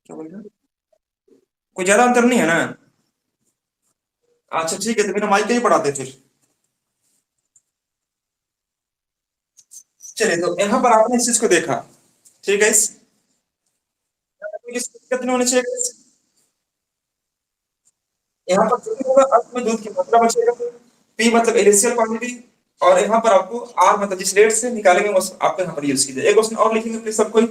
क्या बोल रहे हैं? कोई ज्यादा अंतर नहीं है ना। अच्छा ठीक है, तो मेरा माइक ही पढ़ाते फिर। चलिए, तो यहाँ पर आपने इस चीज को देखा, ठीक है। इस दिक्कत नहीं होनी चाहिए। यहाँ पर जो भी होगा अंत में दूध की मात्रा बचेगा, पी मतलब इनिशियल क्वांटिटी, और यहाँ पर आपको आर मतलब जिस रेट से निकालेंगे वो आपको यहाँ पर यूज कीजिए। एक क्वेश्चन और लिखेंगे प्लीज सब कोई।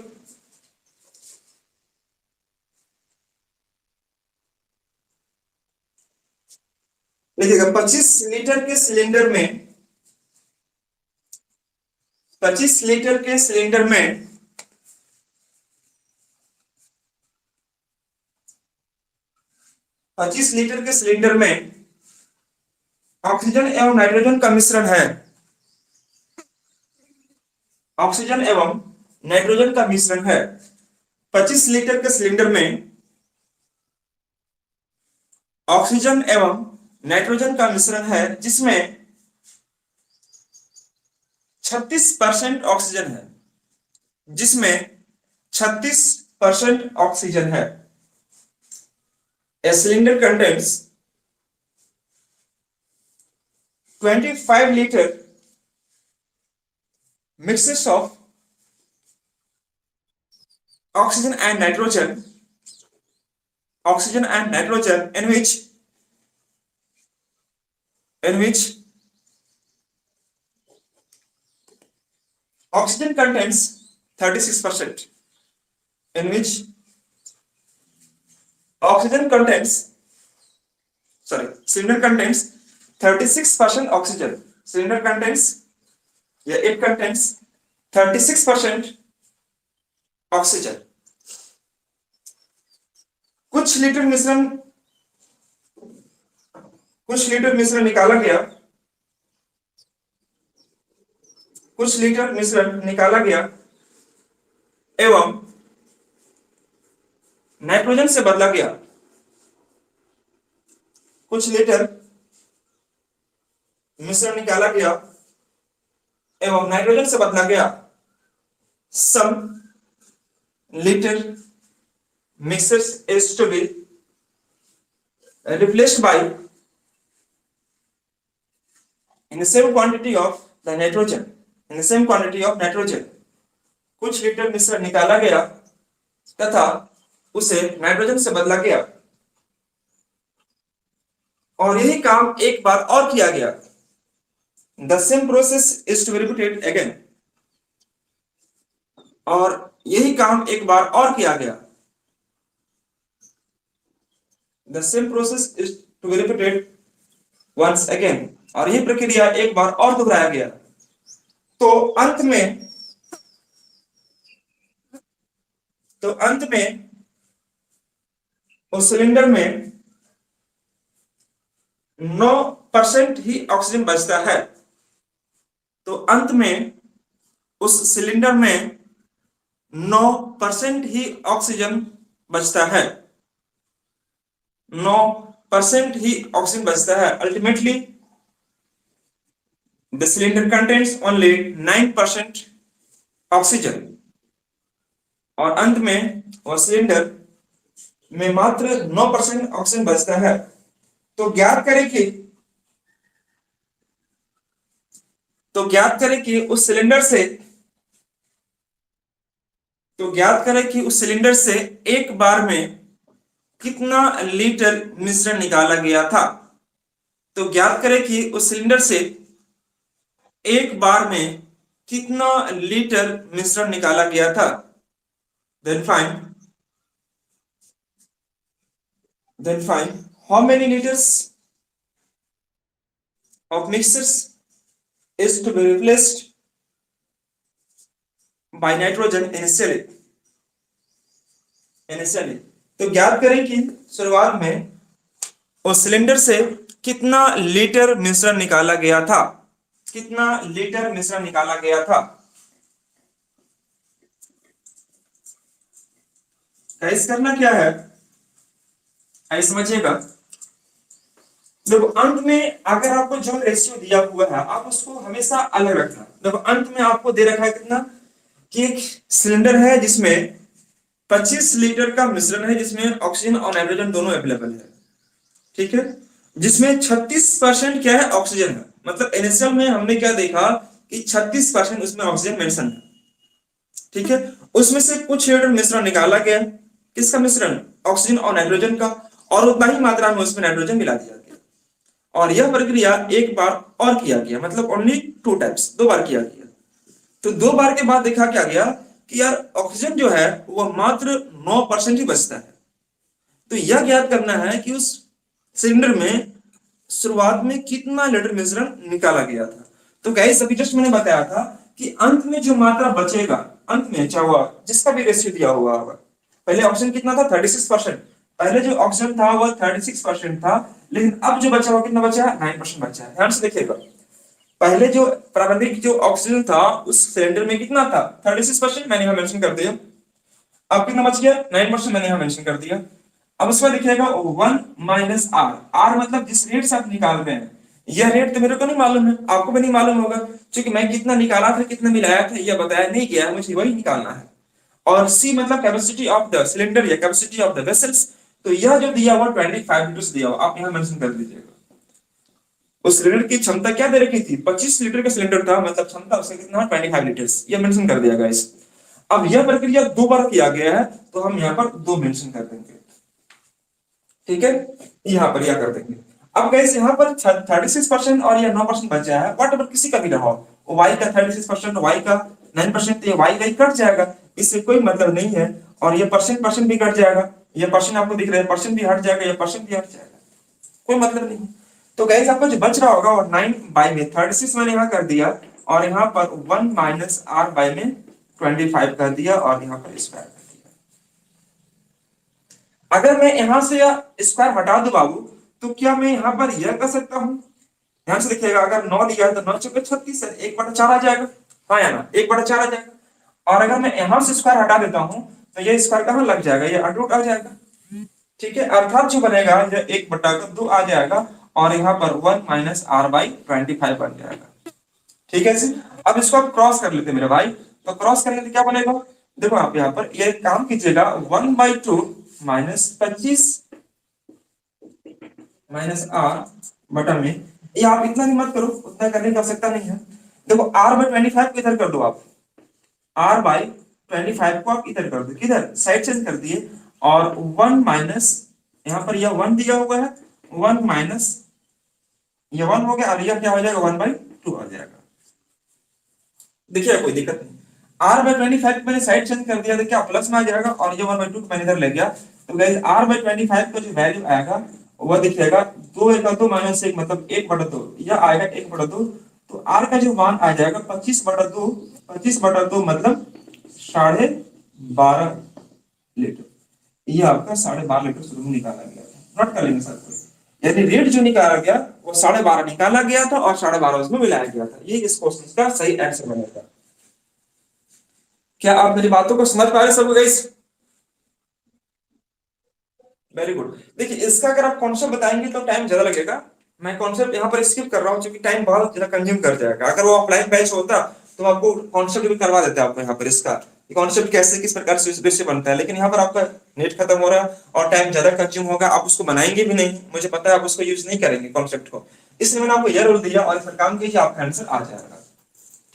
लिखिएगा 25 लीटर के सिलेंडर में, 25 लीटर के सिलेंडर में 25 लीटर के सिलेंडर में ऑक्सीजन एवं नाइट्रोजन का मिश्रण है। ऑक्सीजन एवं नाइट्रोजन का मिश्रण है। 25 लीटर के सिलेंडर में ऑक्सीजन एवं नाइट्रोजन का मिश्रण है जिसमें 36% ऑक्सीजन है, जिसमें 36% ऑक्सीजन है। A cylinder contains 25 liter mixes of oxygen and nitrogen, in which oxygen contains 36%, in which cylinder contains 36% oxygen. Cylinder contains, it contains 36% oxygen. कुछ लीटर मिश्रण निकाला गया, एवं नाइट्रोजन से बदला गया। कुछ लीटर मिश्रण निकाला गया एवं नाइट्रोजन से बदला गया। Some liter mixtures is to be replaced by in the same quantity of the nitrogen, कुछ लीटर मिश्रण निकाला गया तथा उसे नाइट्रोजन से बदला गया, और यही काम एक बार और किया गया। The same process is to be repeated again, और यही काम एक बार और किया गया। The same process is to be repeated once again, और यही प्रक्रिया एक बार और दोहराया गया। तो अंत में उस सिलेंडर में 9% ही ऑक्सीजन बचता है। तो अंत में उस सिलेंडर में 9% ही ऑक्सीजन बचता है। 9% ही ऑक्सीजन बचता है। Ultimately the cylinder contains only 9% oxygen, और अंत में वह सिलेंडर में मात्र 9% ऑक्सीजन बचता है। तो ज्ञात करें कि उस सिलेंडर से एक बार में कितना लीटर मिश्रण निकाला गया था। तो ज्ञात करें कि उस सिलेंडर से एक बार में कितना लीटर मिश्रण निकाला गया था। Then find how many liters of mixtures is to be replaced by nitrogen initially। तो ज्ञात करें कि शुरुआत में उस सिलेंडर से कितना लीटर मिश्रण निकाला गया था। गाइस करना क्या है, ऐसे समझिएगा। देखो अंत में अगर आपको जो रेशियो दिया हुआ है आप उसको हमेशा अलग रखना। देखो अंत में आपको दे रखा है कितना, कि एक सिलेंडर है जिसमें 25 लीटर का मिश्रण है, जिसमें ऑक्सीजन और नाइट्रोजन दोनों अवेलेबल है, ठीक है। जिसमें 36% क्या है, ऑक्सीजन है। मतलब इनिशियल में हमने क्या देखा कि 36% उसमें ऑक्सीजन मेंशन है, ठीक है। उसमें से कुछ लीटर मिश्रण निकाला गया। किसका मिश्रण? ऑक्सीजन और नाइट्रोजन का। और उतना ही मात्रा में उसमें नाइट्रोजन मिला दिया गया। और यह प्रक्रिया एक बार और किया गया, मतलब ओनली 2 टाइम्स, 2 बार किया गया। तो 2 बार के बाद देखा क्या गया कि यार ऑक्सीजन जो है वह मात्र 9% ही बचता है। तो यह ज्ञात करना है कि उस सिलेंडर में शुरुआत में कितना लीटर मिश्रण निकाला गया था। तो गाइस अभी जस्ट मैंने बताया था कि अंत में जो मात्रा बचेगा, अंत में चाहे हुआ जिसका भी रेशियो दिया हुआ होगा, पहले ऑक्सीजन कितना था 36%, पहले जो ऑक्सीजन था वह 36% था, लेकिन अब जो बचा हुआ कितना बचा है 9% बचा है। ध्यान से देखिएगा, पहले जो प्रारंभिक जो ऑक्सीजन था उस सिलेंडर में कितना था 36%, मैंने यहां मेंशन कर दिया। अब कितना बच गया 9%, मैंने यहां मेंशन कर दिया। अब उसमें लिखिएगा 1 माइनस आर, आर मतलब जिस रेट से आप निकाल रहे हैं, यह रेट तो मेरे को नहीं मालूम है, आपको भी नहीं मालूम होगा, क्योंकि मैं कितना निकाला था कितना मिलाया था यह बताया नहीं गया, मुझे वही निकालना है। और सी मतलब कैपेसिटी ऑफ द सिलेंडर या कैपेसिटी ऑफ द वेसल्स, तो यह जो दिया हुआ 25 लीटर दिया हुआ, आप यहां मेंशन कर दीजिएगा। उस सिलेंडर की क्षमता क्या दे रखी थी, 25 लीटर का सिलेंडर था, मतलब क्षमता उसका कितना 25 लीटर्स, ये मेंशन कर दिया गाइस। अब यह प्रक्रिया 2 बार किया गया है, तो हम यहां पर 2 मेंशन कर देंगे, ठीक है, यहां पर यह कर देंगे। अब गाइस यहां पर 36% और यह 9% बचा है, वट एवर किसी का भी रहा हो, y का 36% y का 9%, तो ये y का ही कट जाएगा, इससे कोई मतलब नहीं है। और ये परसेंट परसेंट भी कट जाएगा, ये परसेंट आपको दिख रहा है, परसेंट भी हट जाएगा, ये परसेंट भी हट जाएगा, कोई मतलब नहीं। तो गाइस आपको जो बच रहा होगा वो 9 बाई में 36 मैंने यहां कर दिया, और यहां पर 1 माइनस r बाई में 25 कर दिया, और यहां पर स्क्वायर कर दिया। अगर मैं यहां से स्क्वायर हटा दूं बाबू, तो क्या मैं यहां पर यह कर सकता हूं, ध्यान से देखिएगा, अगर 9 दिया है तो 9 चौके 36 है, 1/4 आ जाएगा, हाँ या ना, 1/4 आ जाएगा। और अगर मैं यहां से स्क्वायर हटा देता हूं तो ये स्क्वायर कहां लग जाएगा, ये अंडर रूट आ जाएगा, ठीक है, अर्थात जो बनेगा यह 1/2 आ जाएगा, और यहाँ पर 1 माइनस आर बाई 25 बन जाएगा, ठीक है जी। अब इसको आप क्रॉस कर लेते मेरे भाई, तो क्रॉस करने से क्या बनेगा, देखो आप यहाँ पर ये काम कीजिएगा, 1/2 माइनस 25 माइनस आर बटा में, ये आप इतना नहीं मत करो, उतना करने की आवश्यकता नहीं है। देखो आर बाई 25 को इधर कर दो आप, आर बाई 25 को आप इधर कर दो, किधर साइड चेंज कर दिए, और 1 माइनस, यहाँ पर यह 1 दिया हुआ है, 1 माइनस ये 1 हो गया, और यह क्या हो जाएगा 1/2 आ जाएगा। देखिए कोई दिक्कत नहीं, आर बाई 25 मैंने साइड चेंज कर दिया, देखिए प्लस में आ जाएगा, और ये 1/2 मैंने इधर ले गया, तो गाइस आर बाई 25 का जो वैल्यू आएगा वह देखिएगा 2 माइनस 1 मतलब 1/2, यह आएगा 1/2, तो आर का जो मान आ जाएगा 25/2, 25/2 मतलब 12.5 लीटर, ये आपका 12.5 लीटर शुरू में निकाला गया था, नोट कर लेंगे सर कोई, यानी रेट जो निकाला गया वो 12.5 निकाला गया था, और 12.5 उसमें मिलाया गया था, ये इस क्वेश्चन का सही आंसर बनेगा। क्या आप मेरी बातों को समझ पा रहे सब गाइस, वेरी गुड। देखिए इसका अगर आप कॉन्सेप्ट बताएंगे तो टाइम ज्यादा लगेगा, मैं कॉन्सेप्ट यहाँ पर स्किप कर रहा हूँ क्योंकि टाइम बहुत ज्यादा कंज्यूम कर जाएगा। अगर वो ऑफलाइन बैच होता तो आपको कॉन्सेप्ट भी करवा देते आपको यहाँ पर, इसका कॉन्सेप्ट कैसे किस प्रकार से बेस से बनता है, लेकिन यहाँ पर आपका नेट खत्म हो रहा है और टाइम ज्यादा कंज्यूम होगा, आप उसको बनाएंगे भी नहीं, मुझे पता है आप उसको यूज नहीं करेंगे कॉन्सेप्ट को, इसलिए मैंने आपको यह रोल दिया, और इस पर काम कीजिए, आपका आंसर आ जाएगा,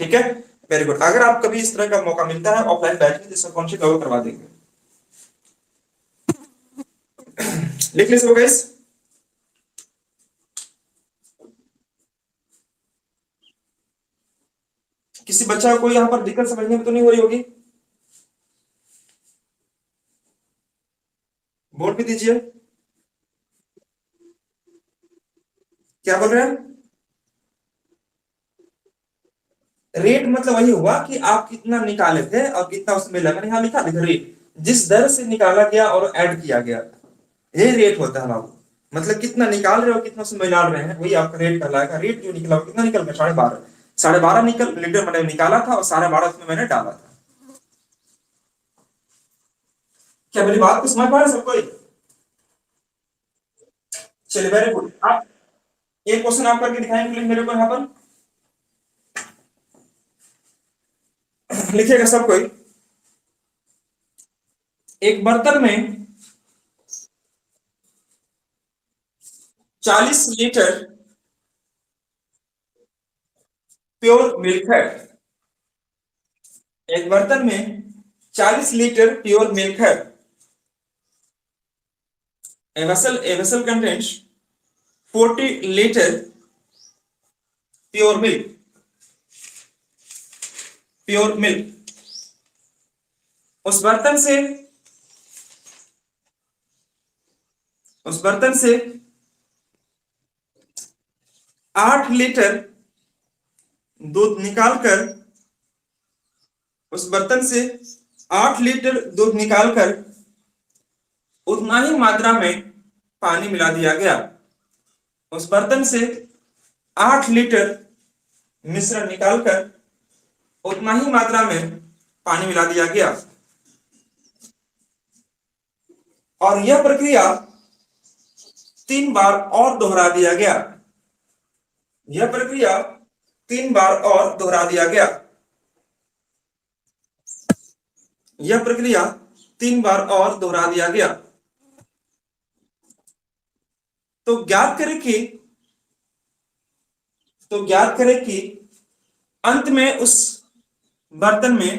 ठीक है, वेरी गुड। अगर आप कभी इस तरह का मौका मिलता है ऑफलाइन बैच में, जिसका कॉन्सेप्ट कवर करवा देंगे, लिख लीजिए गाइस। किसी बच्चा को यहाँ पर दिक्कत समझने में तो नहीं हो रही होगी, बोल भी दीजिए, क्या बोल रहे हैं, रेट मतलब वही हुआ कि आप कितना निकाले थे और कितना उसमें लगा, यहाँ लिखा देखो रेट, जिस दर से निकाला गया और ऐड किया गया, ये रेट होता है बाबू, मतलब कितना निकाल रहे हो कितना उसमें मिला रहे हैं, वही आपका रेट कहलाएगा। रेट जो निकला कितना निकल गया 12.5, 12.5 निकल लीटर मैंने निकाला था, और 12.5 उसमें मैंने डाला था। क्या मेरी बात को समझ पा रहे सब कोई, चलिए वेरी गुड। आप एक क्वेश्चन आप करके दिखाएंगे प्लीज मेरे को यहाँ पर, लिखिएगा सब कोई, एक बर्तन में 40 लीटर प्योर मिल्क है, एक बर्तन में 40 लीटर प्योर मिल्क है, A vessel contains 40 liter pure milk. उस बर्तन से उस बर्तन से 8 लीटर दूध निकालकर उस बर्तन से 8 लीटर दूध निकालकर उतना ही मात्रा में पानी मिला दिया गया। उस बर्तन से 8 लीटर मिश्रण निकालकर उतना ही मात्रा में पानी मिला दिया गया और यह प्रक्रिया 3 बार और दोहरा दिया गया। यह प्रक्रिया 3 बार और दोहरा दिया गया। यह प्रक्रिया 3 बार और दोहरा दिया गया। तो ज्ञात करें कि अंत में उस बर्तन में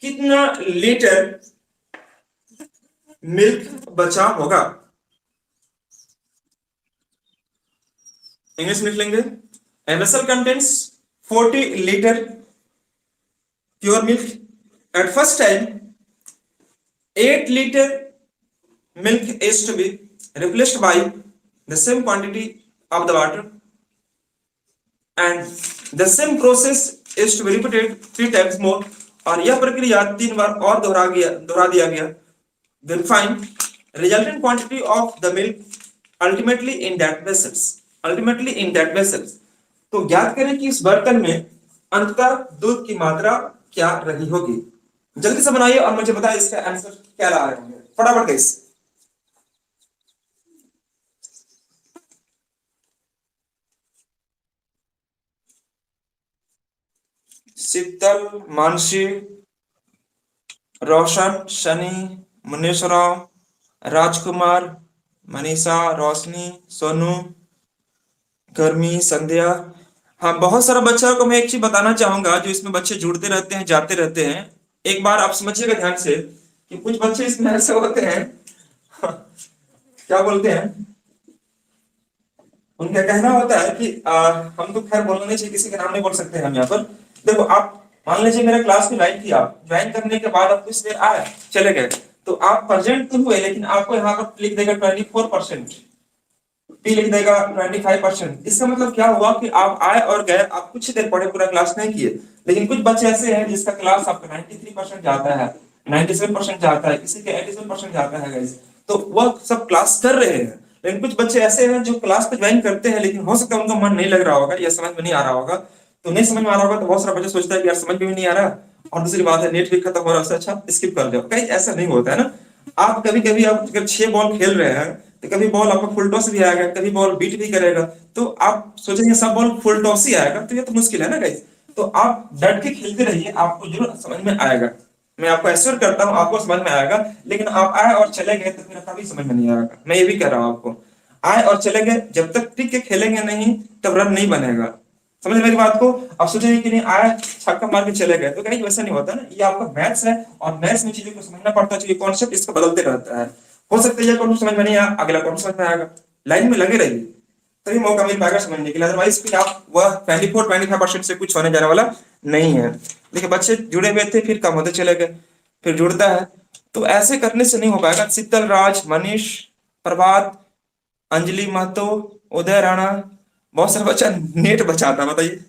कितना लीटर मिल्क बचा होगा। इंग्लिश में लिख लेंगे। A vessel contains 40 liter pure milk. At first time 8 liter milk is to be replaced by the same quantity of the water and the same process is to be repeated 3 times more. और यह प्रक्रिया 3 बार और दोहरा दिया गया। Then find resultant quantity of the milk ultimately in that vessels. तो ज्ञात करें कि इस बर्तन में अंततः दूध की मात्रा क्या रही होगी। जल्दी से बनाइए और मुझे बताइए इसका आंसर क्या ला रहे होंगे फटाफट गाइस। शीतल, मानसी, रोशन, शनि, मुनेश्वरराव, राजकुमार, मनीषा, रोशनी, सोनू, गर्मी, संध्या। हाँ, बहुत सारा बच्चों को मैं एक चीज बताना चाहूंगा जो इसमें बच्चे जुड़ते रहते हैं, जाते रहते हैं। एक बार आप समझिएगा ध्यान से कि कुछ बच्चे इसमें ऐसे होते हैं क्या बोलते हैं, उनका कहना होता है कि हम तो खैर बोलना नहीं चाहिए, किसी का नाम नहीं बोल सकते हम यहाँ पर। देखो, आप मान लीजिए मेरा क्लास में ज्वाइन किया, ज्वाइन करने के बाद आप कुछ देर आए चले गए, तो आप प्रेजेंट तो हुए लेकिन आपको यहाँ पर लिख देगा 24%, पी लिख देगा 25%। इसका मतलब क्या हुआ कि आप आए और गए, आप कुछ देर पढ़े, पूरा क्लास नहीं किए। लेकिन कुछ बच्चे ऐसे हैं जिसका क्लास आपका 93% जाता है, 97% जाता है, किसी के 87% जाता है गाइस, तो वह सब क्लास कर रहे हैं। लेकिन कुछ बच्चे ऐसे हैं जो क्लास को ज्वाइन करते हैं लेकिन हो सकता है उनका मन नहीं लग रहा होगा या समझ में नहीं आ रहा होगा। तो नहीं समझ में आ रहा होगा तो बहुत सारा बच्चा सोचता है कि यार समझ में भी नहीं आ रहा, और दूसरी बात है नेट भी खत्म हो रहा है, अच्छा स्किप कर जाओ। कहीं ऐसा नहीं होता है ना। आप कभी आप अगर 6 बॉल खेल रहे हैं तो कभी बॉल आपका फुल टॉस भी आएगा, कभी बॉल बीट भी करेगा, तो आप सोचेंगे सब बॉल फुल टॉस ही आएगा, तो ये तो मुश्किल है ना गाइस। तो आप डट के खेलते रहिए, आपको जरूर समझ में आएगा। मैं आपको एश्योर करता हूँ आपको समझ में आएगा। लेकिन आप आए और चले गए तो फिर कभी समझ में नहीं आएगा। मैं ये भी कह रहा हूँ आपको, आए और चले गए, जब तक टिक के खेलेंगे नहीं तब रन नहीं बनेगा। समझ मेरी बात को। आप सोचेंगे कि नहीं आए छक्का मार के चले गए, तो कहीं वैसा नहीं होता ना। ये आपका मैथ्स है और मैथ्स में चीजों को समझना पड़ता है, चाहिए कॉन्सेप्ट इसका बदलते रहता है। हो सकता है ये कॉन्सेप्ट समझ में नहीं आया, अगला कॉन्सेप्ट समझ में आएगा। लाइन में लगे रहिए तभी मौका मिल पाएगा समझने के लिए, अदरवाइज फिर आप वह 24-25% से कुछ होने जाने वाला नहीं है। देखिए बच्चे जुड़े हुए थे फिर कम होते चले गए, फिर जुड़ता है, तो ऐसे करने से नहीं हो पाएगा। शीतल, राज, मनीष, प्रभात, अंजलि महतो, उदय राणा, बहुत सारा बच्चा नेट बचाता है, बताइए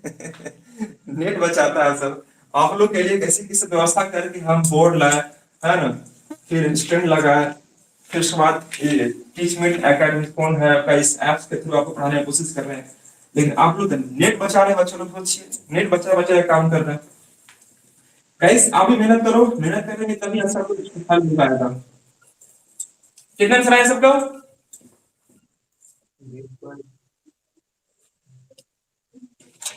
नेट बचाता है सब। आप लोग के लिए कैसे किसी व्यवस्था करके हम बोर्ड लाए है ना, फिर स्टैंड लगाए, फिर उसके बाद टीचमेंट एकेडमी कौन है आपका, इस ऐप्स के थ्रू आपको पढ़ाने की कोशिश कर रहे हैं। लेकिन आप लोग नेट बचा रहे बच्चों लोग, नेट बचा काम कर रहे हैं। गाइस आप भी मेहनत करो, मेहनत करेंगे तभी अच्छा कुछ फल मिल पाएगा। कितना आंसर आया सबका?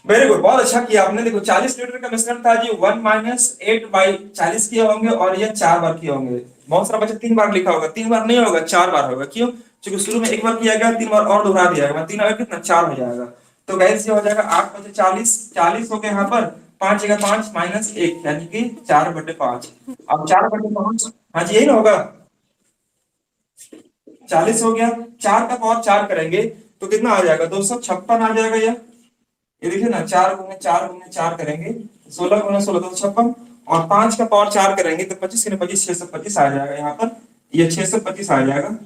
वेरी गुड, बहुत अच्छा किया आपने। देखो 40 लीटर का मिश्रण था जी, 1-8/40 किए होंगे और ये 4 बार किए होंगे। बहुत सारा बच्चा 3 बार लिखा होगा, 3 बार नहीं होगा 4 बार होगा। क्यों? क्योंकि शुरू में 1 बार किया गया, 3 बार और दोहरा दिया गया, 3 आगे कितना 4 हो जाएगा। तो गाइस ये हो जाएगा 8/40, 40 हो गए यहाँ पर, 5 जगह 5 -1 यानी कि 4/5। अब 4/5, हाँ जी यही ना होगा। 40 हो गया, 4 का पावर 4 करेंगे तो कितना आ जाएगा, 256 आ जाएगा। ये देखिए ना, 4 गुने 4 करेंगे 16 गुने 16 256, और 5 का पावर 4 करेंगे तो 25 गुने 25 625 आ जाएगा यहाँ पर, ये 625 आ जाएगा।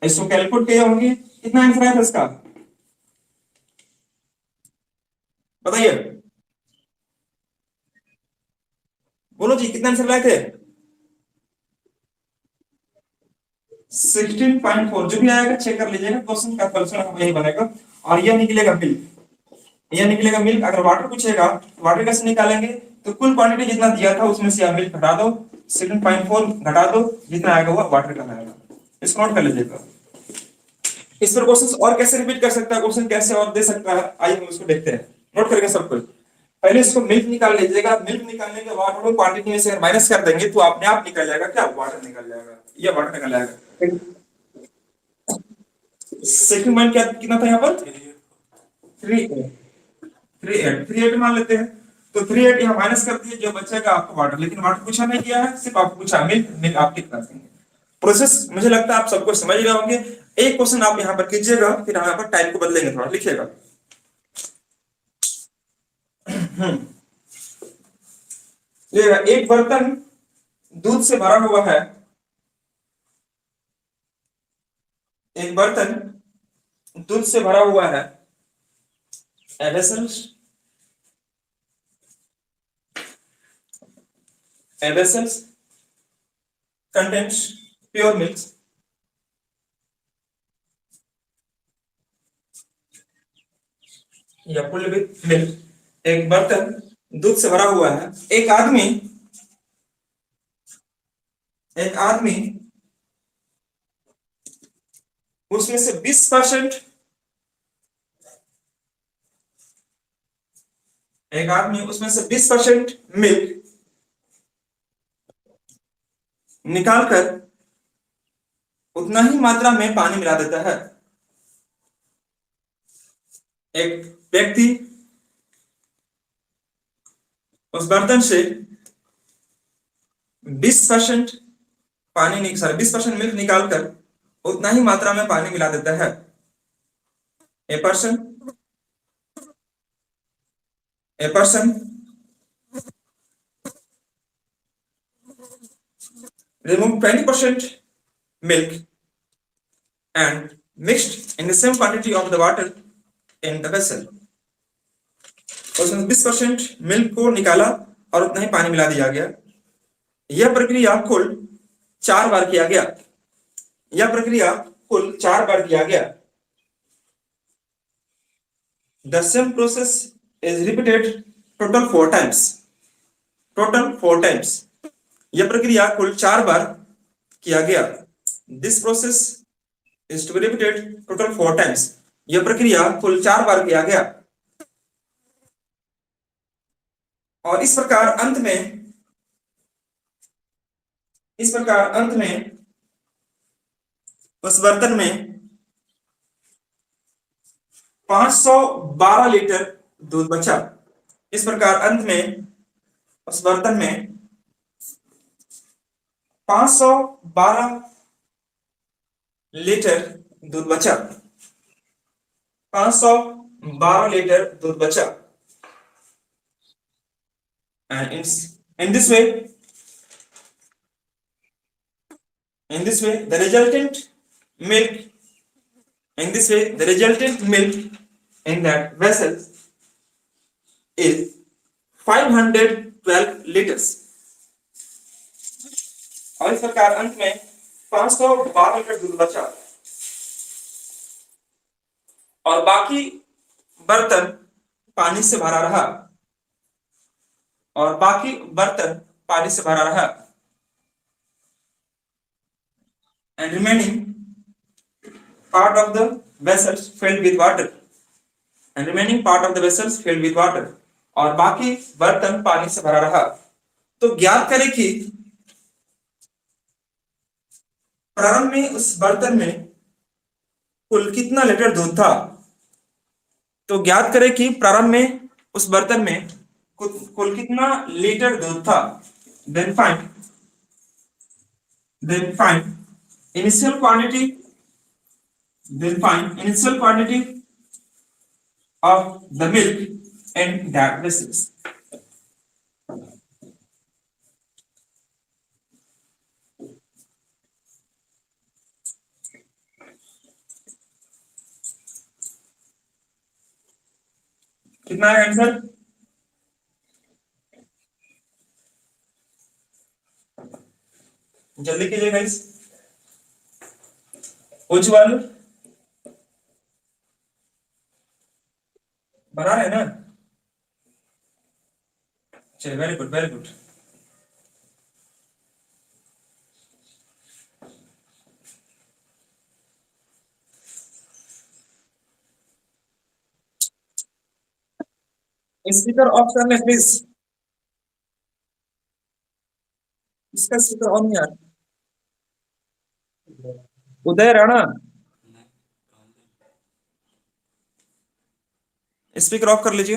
इसको कैलकुलेट किए होंगे, कितना आंसर आया था इसका बताइए, बोलो जी कितना आंसर लाए थे। 16.4 जो भी आएगा चेक कर लीजिएगा, क्वेश्चन का सोल्यूशन यही बनेगा। और यह निकलेगा मिल्क, यह निकलेगा मिल्क। अगर वाटर पूछेगा तो वाटर कैसे निकालेंगे, तो कुल क्वांटिटी जितना दिया था उसमें से मिल्क घटा दो, 16.4 घटा दो, जितना आएगा वो वाटर का आएगा। इसको नोट कर लीजिएगा। इस पर क्वेश्चन और कैसे रिपीट कर सकता है, क्वेश्चन कैसे और दे सकता है, आइए हम इसको देखते हैं। नोट करके सब कुछ, पहले इसको मिल्क निकाल लीजिएगा। मिल्क निकालने के बाद हम क्वांटिटी में से माइनस कर देंगे तो अपने आप निकल जाएगा क्या, वाटर निकल जाएगा, ये वाटर निकल जाएगा। सेकंड पॉइंट क्या कितना था यहाँ पर, 3.8 मान लेते हैं। तो 3.8 यहाँ माइनस कर दिए, जो बचेगा आपको वाटर, लेकिन वाटर पूछा नहीं गया है, सिर्फ आपको पूछा मिल्क, मिल्क आप कितना देंगे। प्रोसेस मुझे लगता है आप सबको समझ रहे होंगे। एक क्वेश्चन आप यहाँ पर कीजिएगा, फिर हम यहाँ पर टाइप को बदलेंगे, थोड़ा लिखिएगा। एक बर्तन दूध से भरा हुआ है, एक बर्तन दूध से भरा हुआ है, a vessels contains pure milk, या फुल विथ मिल्क। एक बर्तन दूध से भरा हुआ है, एक आदमी उसमें से 20%, एक आदमी उसमें से 20% मिल्क निकालकर उतना ही मात्रा में पानी मिला देता है। एक व्यक्ति उस बर्तन से 20% पानी 20% मिल्क निकालकर उतना ही मात्रा में पानी मिला देता है। A person remove 20% milk and mixed in the same quantity of the water in the vessel। उसमें 20% मिल्क को निकाला और उतना ही पानी मिला दिया गया। यह प्रक्रिया कुल 4 बार किया गया, यह प्रक्रिया कुल 4 बार किया गया। The same process is repeated total 4 times, total 4 times। यह प्रक्रिया कुल 4 बार किया गया। This process is to be repeated total 4 times। यह प्रक्रिया कुल 4 बार किया गया। और इस प्रकार अंत में उस बर्तन में 512 लीटर दूध बचा। इस प्रकार अंत में उस बर्तन में 512 लीटर दूध बचा, 512 लीटर दूध बचा। And in this way the resultant milk in that vessel is 512 liters। और इस प्रकार अंत में 512 लीटर दूध बचा और बाकी बर्तन पानी से भरा रहा, और बाकी बर्तन पानी से भरा रहा। And remaining part of the vessels filled with water, and remaining part of the vessels filled with water, और बाकी बर्तन पानी से भरा रहा। तो ज्ञात करें कि प्रारंभ में उस बर्तन में कुल कितना लीटर दूध था। तो ज्ञात करें कि प्रारंभ में उस बर्तन में कुल कितना लीटर दूध था। Then find initial quantity, then find initial quantity of the milk in that vessels. कितना है आंसर? जल्दी कीजिए गाइस। उज्जवल बना रहे हैं ना? चलिए, very good very good. Speaker off कर ले प्लीज। इसका स्पीकर ऑन नहीं आ रहा। उदय राणा, स्पीकर ऑफ कर लीजिए।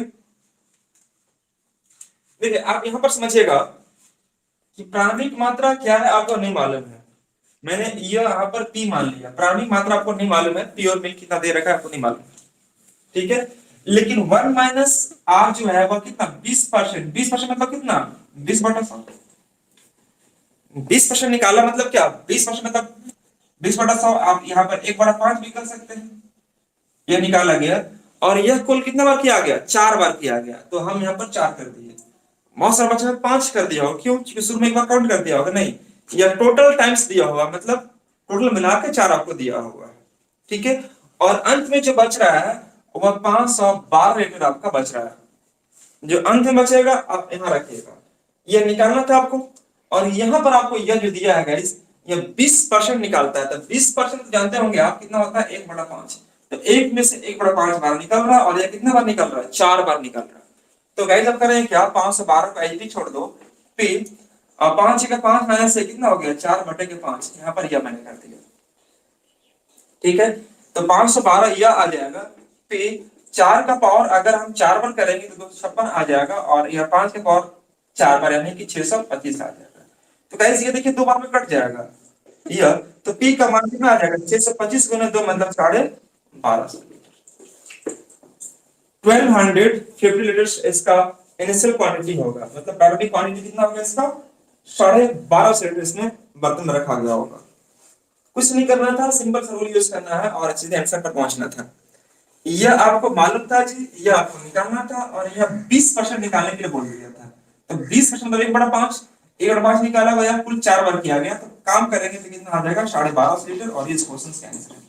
देखिए, आप यहां पर समझिएगा कि प्राणविक मात्रा क्या है आपको नहीं मालूम है। मैंने ये यहाँ पर पी मान लिया, प्राणविक मात्रा आपको नहीं मालूम है, पी और मिल्क कितना दे रखा है आपको नहीं मालूम, ठीक है। लेकिन 1 माइनस आर जो है वह कितना 20%। 20% मतलब कितना 20/100। 20% निकाला मतलब क्या 20% मतलब 20/100। आप यहाँ पर 1/5 भी कर सकते हैं। यह निकाला गया और यह कुल कितना बार किया गया 4 बार किया गया, तो हम यहाँ पर 4 कर दिए। बहुत सारे बच्चों ने 5 कर दिया होगा, क्यों? क्योंकि शुरू में एक बार काउंट कर दिया होगा। नहीं, यह टोटल टाइम्स दिया होगा, मतलब टोटल मिला के 4 आपको दिया होगा, ठीक है। और अंत में जो बच रहा है वह 512 लीटर आपका बच रहा है। जो अंत में बचेगा आप यहाँ रखिएगा, यह निकालना था आपको। और यहाँ पर आपको यह जो दिया है गाइस, यह 20% निकालता है। तो 20% जानते होंगे आप कितना होता है 1/5। तो 1 में से 1/5 बार निकल रहा है, और यह कितना बार निकल रहा है 4 बार निकल रहा है। तो गाइस आप करें क्या 512 को एच छोड़ दो, फिर 5 का 5 माइनस से कितना हो गया 4/5। यहाँ पर यह मैंने कर दिया, ठीक है। तो 512 यह आ जाएगा। फिर 4 का पावर अगर हम 4 बार करेंगे तो 256 आ जाएगा, और यह 5 का पावर 4 बार यानी कि 625 आ जाएगा। तो गाइस ये देखिए 2 बार में कट जाएगा यह। तो पी का मान कितना आ जाएगा 625 गुना 2 मतलब 1250 लीटर। 1250 लीटर इसका इनिशियल क्वांटिटी होगा, मतलब प्रारंभिक क्वांटिटी कितना होगा इसका 1250 लीटर इसमें बर्तन में रखा गया होगा। कुछ नहीं करना था, सिंपल सा रूल यूज करना है और सीधे आंसर पर पहुंचना था। यह आपको मालूम था जी, यह आपको निकालना था, और यह 20% निकालने के लिए बोल दिया था। तो 20% मतलब 1/5। 1/5 निकाला गया, कुल 4 बार किया गया, तो काम करेंगे तो कितना आ जाएगा 1250 लीटर। और इस क्वेश्चन का आंसर है।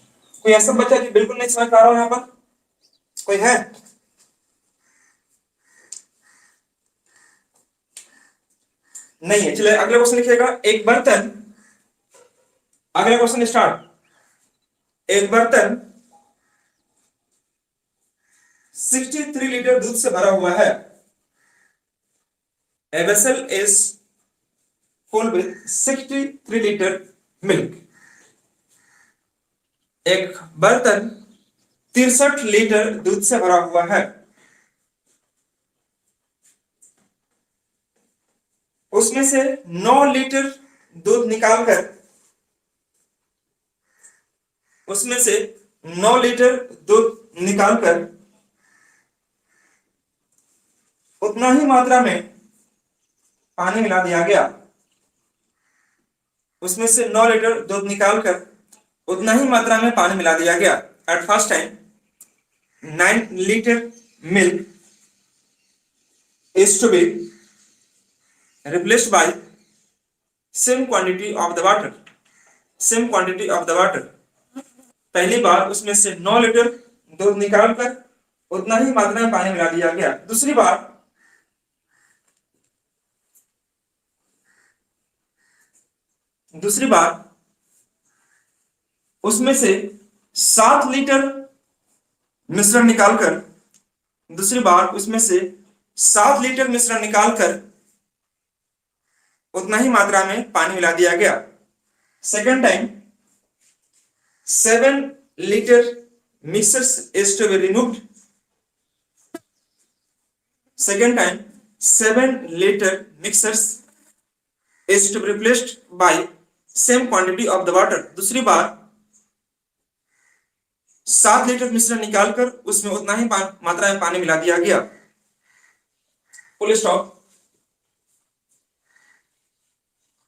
कोई ऐसा बच्चा जो बिल्कुल नहीं समझ पा रहा हो यहाँ पर, कोई है? नहीं है, चलिए अगला क्वेश्चन लिखिएगा। एक बर्तन, अगला क्वेश्चन स्टार्ट। एक बर्तन 63 लीटर दूध से भरा हुआ है। A vessel is full with 63 litre milk. एक बर्तन 63 लीटर दूध से भरा हुआ है। उसमें से 9 लीटर दूध निकालकर, उसमें से 9 लीटर दूध निकालकर उतना ही मात्रा में पानी मिला दिया गया। उसमें से 9 लीटर दूध निकालकर उतना ही मात्रा में पानी मिला दिया गया। At first time 9 litre milk is to be replaced by same quantity of the water। same quantity of the water। पहली बार उसमें से 9 लीटर दूध निकालकर उतना ही मात्रा में पानी मिला दिया गया। दूसरी बार उसमें से 7 लीटर मिश्रण निकालकर, दूसरी बार उसमें से 7 लीटर मिश्रण निकालकर उतना ही मात्रा में पानी मिला दिया गया। Second time 7 litre mixtures is to be removed। second time 7 liter mixtures is to be replaced by same quantity of the water, दूसरी बार 7 लीटर मिश्रण निकालकर उसमें उतना ही मात्रा में पानी मिला दिया गया। Full stop.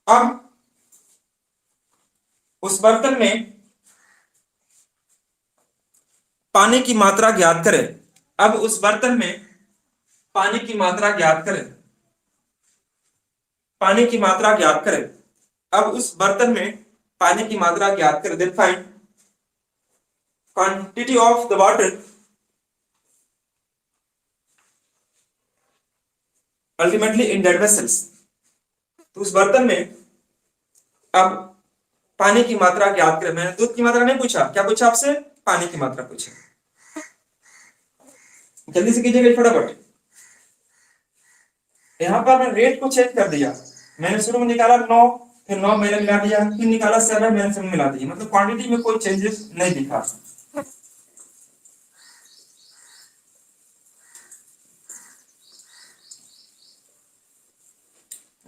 अब उस बर्तन में पानी की मात्रा ज्ञात करें। अब उस बर्तन में पानी की मात्रा ज्ञात करें। पानी की मात्रा ज्ञात करें। अब उस बर्तन में पानी की मात्रा ज्ञात करें। Then find quantity of the water ultimately in that vessels. तो उस बर्तन में अब पानी की मात्रा ज्ञात करें। मैंने दूध की मात्रा नहीं पूछा, क्या पूछा आपसे? पानी की मात्रा पूछा। जल्दी से कीजिएगा फटाफट। यहां पर मैं रेट को चेक कर दिया। मैंने शुरू में निकाला 9, फिर 9 मैंने मिला दिया, फिर निकाला 7 मैंने 7 मिला दिया, मतलब क्वांटिटी में कोई चेंजेस नहीं दिखा।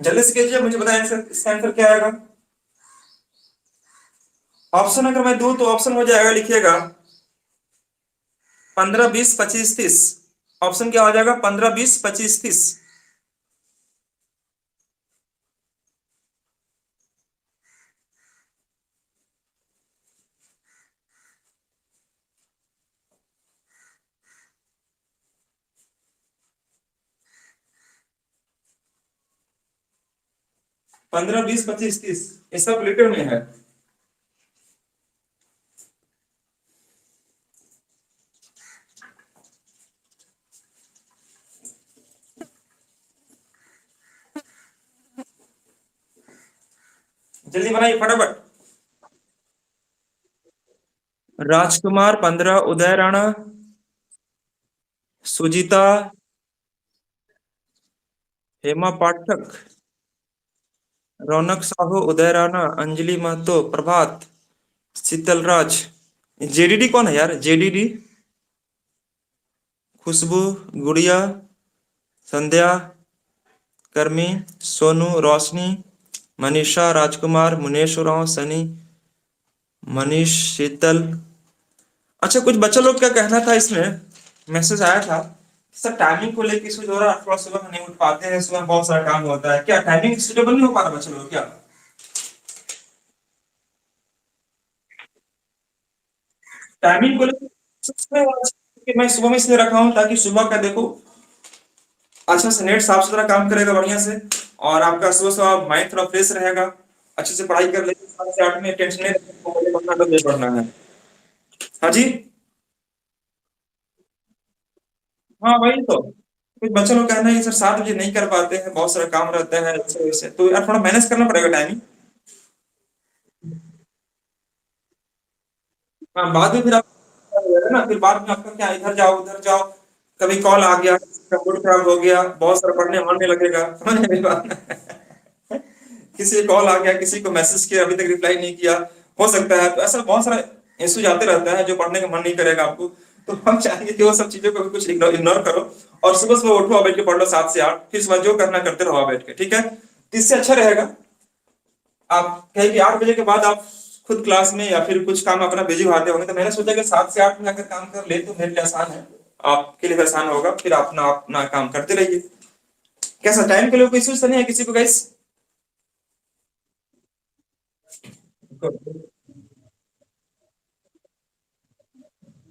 जल्दी से कीजिए, मुझे बताएं आंसर, इसका आंसर क्या आएगा? ऑप्शन अगर मैं दूं तो ऑप्शन हो जाएगा, लिखिएगा 15, 20, 25, 30। ऑप्शन क्या हो जाएगा? 15, 20, 25, 30। 15, 20, 25, 30 ये सब लीटर में है। जल्दी बनाइए फटाफट। राजकुमार 15, उदय राणा, सुजीता, हेमा पाठक, रौनक साहू, उदय राणा, अंजलि महतो, प्रभात, शीतल राज। जेडीडी कौन है यार? जेडीडी खुशबू, गुड़िया, संध्या, कर्मी, सोनू, रोशनी, मनीषा, राजकुमार, मुनेश उरांव, सनी, मनीष, शीतल। अच्छा, कुछ बच्चा लोग क्या कहना था, इसमें मैसेज आया था सर टाइमिंग को लेकर इशू हो रहा है, थोड़ा सुबह नहीं उठ पाते हैं, सुबह बहुत सारा काम होता है, क्या टाइमिंग सुटेबल नहीं हो पा रहा बच्चा लोग क्या? टाइमिंग को लेकर मैं सुबह में इसलिए रखा हूँ ताकि सुबह का देखो अच्छा से नेट साफ सुथरा काम करेगा बढ़िया से, और आपका सुबह सुबह माइंड थोड़ा फ्रेश रहेगा, अच्छे से पढ़ाई कर लेंगे, 7 से 8 में टेंशन नहीं रहेगा, मुझे पढ़ना तो नहीं पढ़ना है। हाँ जी। हाँ वही तो, कुछ बच्चे लोग कहना है कि सर 7 बजे नहीं कर पाते हैं, बहुत सारा काम रहता है ऐसे वैसे, तो यार थोड़ा मैनेज करना पड़ेगा टाइमिंग। हाँ बाद में फिर आप है ना, फिर बाद में आपका क्या, इधर जाओ उधर जाओ, कभी कॉल आ गया, किसी का मूड खराब हो गया, बहुत सारा पढ़ने मन नहीं लगेगा, समझ में मेरी बात? किसी कॉल आ गया, किसी को मैसेज किया अभी तक रिप्लाई नहीं किया, हो सकता है, तो ऐसा बहुत सारा इश्यू आते रहता है जो पढ़ने का मन नहीं करेगा आपको। तो हम चाहेंगे कि वो सब चीजों को भी कुछ इग्नोर इग्नोर करो, और सुबह सुबह उठो और बैठ के पढ़ लो 7 से 8, फिर सुबह जो करना करते रहो बैठ के, ठीक है? तो इससे अच्छा रहेगा आप कहें कि 8 बजे के बाद आप खुद क्लास में या फिर कुछ काम अपना बिजी भाते होंगे, तो मैंने सोचा कि 7 से 8 में अगर काम कर ले तो मेरे लिए आसान है, आपके लिए भी आसान होगा, फिर अपना अपना काम करते रहिए। कैसा टाइम के लिए कोई इश्यूज तो नहीं है किसी को गाइस?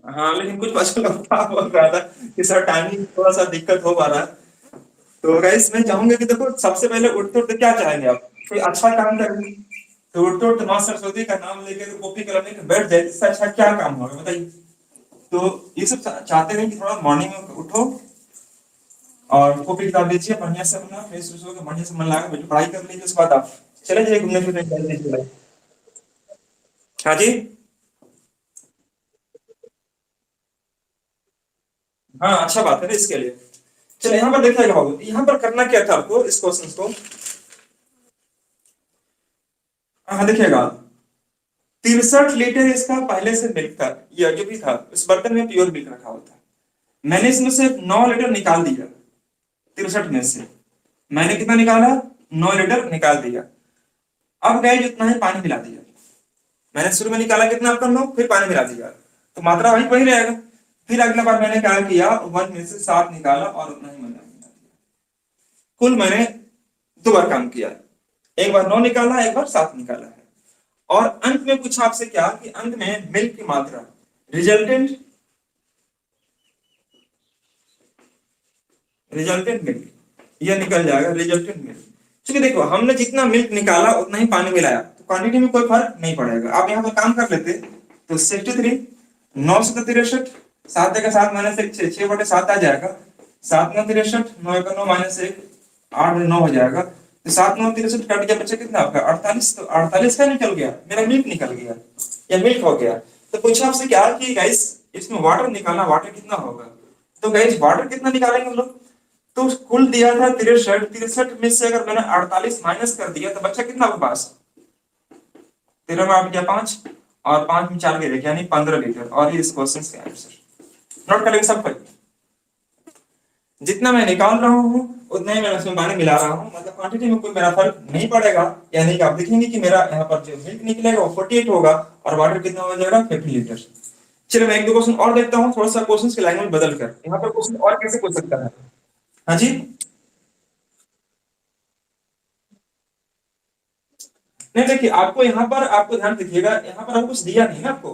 हाँ लेकिन कुछ बच्चों का बोल रहा था कि सर टाइमिंग थोड़ा सा दिक्कत हो पा रहा है। तो गाइस मैं चाहूंगा कि देखो सबसे पहले उठते उठते क्या चाहेंगे आप? कोई अच्छा काम करेंगे, तो उठते उठते माँ सरस्वती का नाम लेकर कॉपी कलम लेकर बैठ जाए, इससे अच्छा क्या काम होगा बताइए? तो ये सब चाहते हैं कि थोड़ा मॉर्निंग में उठो और कॉपी किताब लीजिए बढ़िया से, अपना फ्रेश फ्रेश होकर बढ़िया से मन लगा बैठो, पढ़ाई कर लीजिए, उसके बाद आप चले जाइए घूमने फिरने टहल लीजिए। हाँ जी। हाँ अच्छा बात है ना इसके लिए। चलो यहाँ पर देखिएगा बाबू, यहाँ पर करना क्या था आपको इस क्वेश्चन को। हाँ देखिएगा, 63 लीटर इसका पहले से मिल्क था, या जो भी था इस बर्तन में प्योर मिल्क रखा हुआ था। मैंने इसमें से 9 लीटर निकाल दिया, 63 में से मैंने कितना निकाला? 9 लीटर निकाल दिया। अब गाइस उतना ही पानी मिला दिया, मैंने शुरू में निकाला कितना आपका 9, फिर पानी मिला दिया, तो मात्रा वही वही रहेगा। फिर अगला बार मैंने क्या किया, 1 में से 7 निकाला और उतना ही मिला दिया। कुल मैंने 2 बार काम किया, एक बार 9 निकाला, एक बार 7 निकाला है। और अंत में पूछा आपसे क्या कि अंत में मिल्क की मात्रा, रिजल्टेंट मिल्क, यह निकल जाएगा रिजल्टेंट मिल्क। क्योंकि देखो हमने जितना मिल्क निकाला उतना ही पानी मिलाया, तो क्वांटिटी में कोई फर्क नहीं पड़ेगा। आप यहाँ पर काम कर लेते तो 63, 9 से 63, 7 का 7 माइनस 1, 6/7 आ जाएगा, 7 9 63, 9 का 9 माइनस 1, 8 9 हो जाएगा। तो 7 9 63 कट गया, बचा कितना आपका 48, तो 48 का निकल गया, मेरा मिल्क निकल गया, या मिल्क हो गया। तो पूछा आपसे क्या कि गाइस इसमें वाटर निकालना, वाटर कितना होगा, तो गाइस वाटर कितना निकालेंगे हम लोग, तो कुल दिया था 63, 63 में से अगर मैंने 48 माइनस कर दिया तो बच्चा कितना आपके पास, 13 में 8 गया 5, और 5 में 4 गया, यानी 15 लीटर। और ये इस क्वेश्चन का आंसर नोट करेंगे सब पर। जितना मैं निकाल रहा हूँ उतना ही मैं उसमें पानी मिला रहा हूँ, मतलब क्वांटिटी में कोई मेरा फर्क नहीं पड़ेगा। यानी कि आप देखेंगे कि मेरा यहाँ पर जो मिल्क निकलेगा वो 48 होगा, और वाटर कितना हो जाएगा 50 लीटर। चलिए मैं 1 2 क्वेश्चन और देखता हूँ, थोड़ा सा क्वेश्चन की लैंग्वेज बदल कर। यहाँ पर क्वेश्चन और कैसे पूछ सकता है, हाँ जी, नहीं देखिए आपको यहाँ पर, आपको ध्यान दीजिएगा, यहाँ पर आपको कुछ दिया नहीं ना आपको,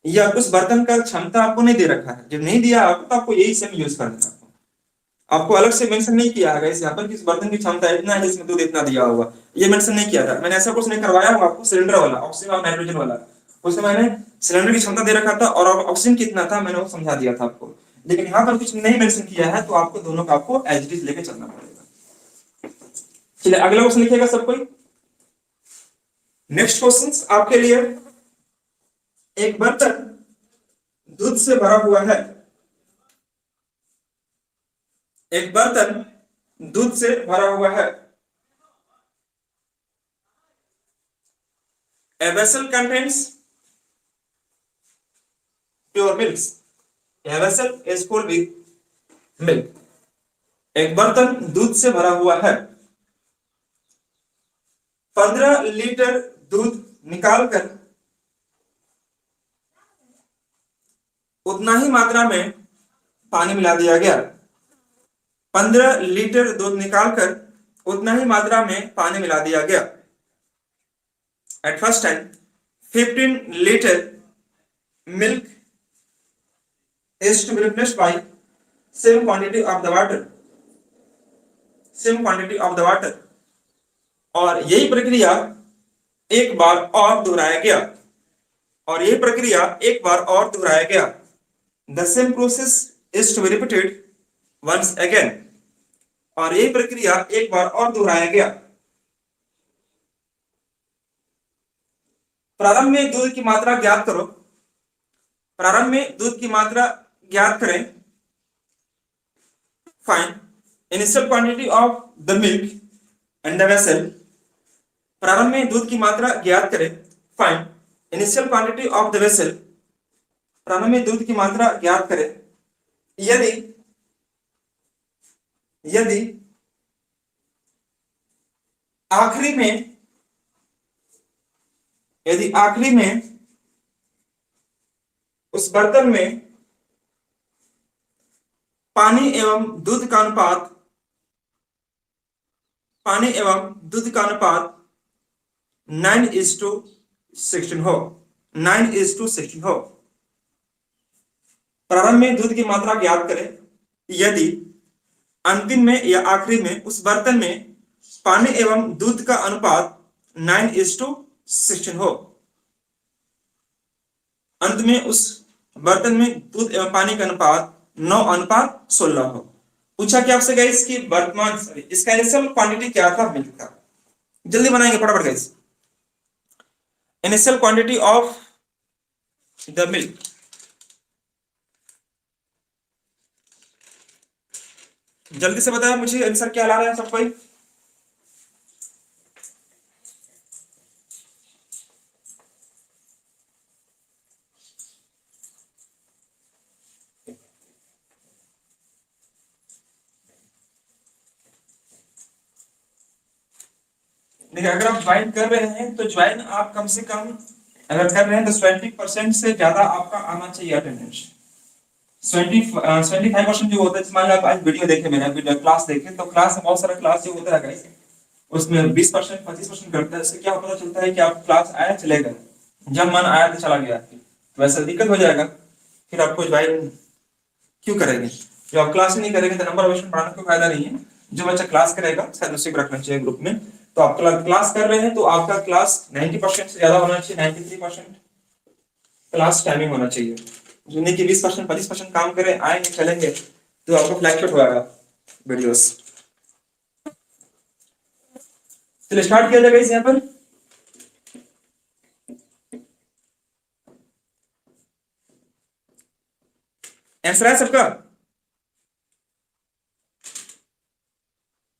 या कुछ बर्तन का क्षमता आपको नहीं दे रखा है। जब नहीं दिया आपको तो आपको यही सेम यूज करना है। आपको अलग से मेंशन नहीं किया है इस यहाँ पर कि इस बर्तन की क्षमता इतना है, इसमें दूध इतना दिया होगा, ये मेंशन नहीं किया था। मैंने ऐसा कुछ नहीं करवाया हूँ आपको। सिलेंडर वाला ऑक्सीजन और नाइट्रोजन वाला, उसमें मैंने सिलेंडर की क्षमता दे रखा था और ऑक्सीजन कितना था मैंने वो समझा दिया था आपको। लेकिन यहाँ पर कुछ नहीं मेंशन किया है, तो आपको दोनों का आपको एज इट इज लेके चलना पड़ेगा। चलिए अगला क्वेश्चन लिखिएगा सब कोई। नेक्स्ट क्वेश्चन आपके लिए, एक बर्तन दूध से भरा हुआ है, एक बर्तन दूध से भरा हुआ है। A vessel contains pure milk. A vessel is full with milk. एक बर्तन दूध से भरा हुआ है, 15 लीटर दूध निकालकर उतना ही मात्रा में पानी मिला दिया गया। 15 लीटर दूध निकालकर उतना ही मात्रा में पानी मिला दिया गया। At first time 15 liter milk is to be replaced by same quantity of the water, same quantity of the water। और यही प्रक्रिया एक बार और दोहराया गया, और यही प्रक्रिया एक बार और दोहराया गया। The same process is to be repeated once again। और यही प्रक्रिया एक बार और दोहराया गया। प्रारंभ में दूध की मात्रा ज्ञात करो, प्रारंभ में दूध की मात्रा ज्ञात करें। Find initial quantity of the milk and the vessel. प्रारंभ में दूध की मात्रा ज्ञात करें। Find initial quantity of the vessel. प्रारंभ में दूध की मात्रा ज्ञात करें। यदि यदि आखिरी में यदि आखिरी में उस बर्तन में पानी एवं दूध का अनुपात, पानी एवं दूध का अनुपात 9:16 हो, 9:16 हो। प्रारंभ में दूध की मात्रा ज्ञात करें यदि अंतिम में या आखिरी में उस बर्तन में पानी एवं दूध का अनुपात 9:16 हो। अंत में उस बर्तन में दूध एवं पानी का अनुपात 9:16 हो। पूछा क्या आपसे गाइस कि वर्तमान इसका इनिशियल क्वांटिटी क्या था मिल्क का। जल्दी बनाएंगे फटाफट guys. Initial quantity of the milk, जल्दी से बताया मुझे आंसर क्या ला रहा है सब कोई। देखिए अगर आप ज्वाइन कर रहे हैं तो ज्वाइन आप कम से कम अगर कर रहे हैं तो 20% से ज्यादा आपका आना चाहिए अटेंडेंस। 25% जो होता है, मान लो आप आज वीडियो देखे, मेरा वीडियो क्लास देखे, तो क्लास में बहुत सारा क्लास जो होता है गाइस, उसमें 20% 25% करता है। इससे क्या पता चलता है कि आप क्लास आया चले गए, जब मन आया तो चला गया, तो वैसे दिक्कत हो जाएगा। फिर आपको ज्वाइन क्यों करेंगे? जो आप क्लास ही नहीं करेंगे तो नंबर ऑफ स्टूडेंट बढ़ाने का फायदा नहीं है। जो बच्चा क्लास करेगा शायद उसी को रखना चाहिए ग्रुप में। तो आप क्लास कर रहे हैं तो आपका क्लास 90% से ज्यादा होना चाहिए, 93% क्लास टाइमिंग होना चाहिए। जो नहीं कि 20% 25% काम करें, आएंगे चलेंगे, तो आपको फ्लैक्चुएट होगा वीडियोस। चलिए स्टार्ट किया जाएगा इस यहाँ पर। आंसर है सबका?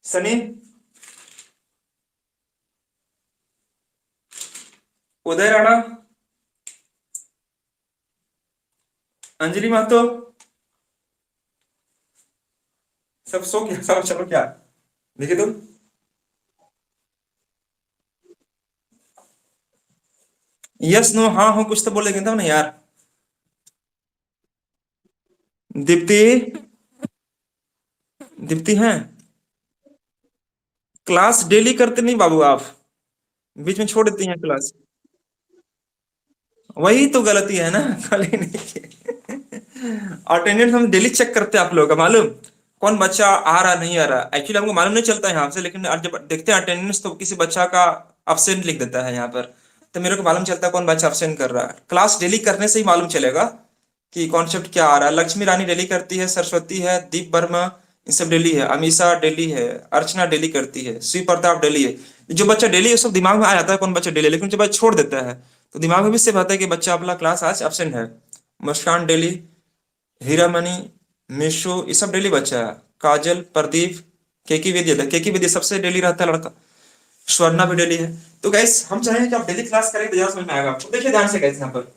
सनी, उदय राणा, अंजलि महतो, सब सो गया सब? चलो क्या देखिए तुम, यस नो हाँ हो कुछ तो बोलेंगे तब ना यार। दीप्ति, दीप्ति हैं? क्लास डेली करते नहीं बाबू आप, बीच में छोड़ देती हैं क्लास। वही तो गलती है ना कल ही नहीं। अटेंडेंस हम डेली चेक करते हैं, आप लोगों का मालूम कौन बच्चा आ रहा नहीं आ रहा। एक्चुअली हमको मालूम नहीं चलता है यहाँ से, लेकिन आज जब देखते हैं अटेंडेंस तो किसी बच्चा का अब्सेंट लिख देता है यहाँ पर, तो मेरे को मालूम चलता है कौन बच्चा अब्सेंट कर रहा है। क्लास डेली करने से ही मालूम चलेगा कि कॉन्सेप्ट क्या आ रहा है। लक्ष्मी रानी डेली करती है, सरस्वती है, दीप वर्मा ये सब डेली है, अमीषा डेली है, अर्चना डेली करती है, शिव प्रताप डेली है। जो बच्चा डेली ये सब दिमाग में आ जाता है कौन बच्चा डेली, लेकिन जो बच्चा छोड़ देता है तो दिमाग में भी से आता है कि बच्चा अपना क्लास आज एब्सेंट है। मुस्कान डेली, हीरामणि, मिशु ये सब डेली बच्चा है, काजल, प्रदीप, केकी विद्या, केकी विद्या सबसे डेली रहता है लड़का, स्वर्णा भी डेली है। तो गैस हम चाहेंगे कि आप डेली क्लास करें तो ज्यादा समझ में आएगा आपको। देखिए ध्यान से गैस यहाँ पर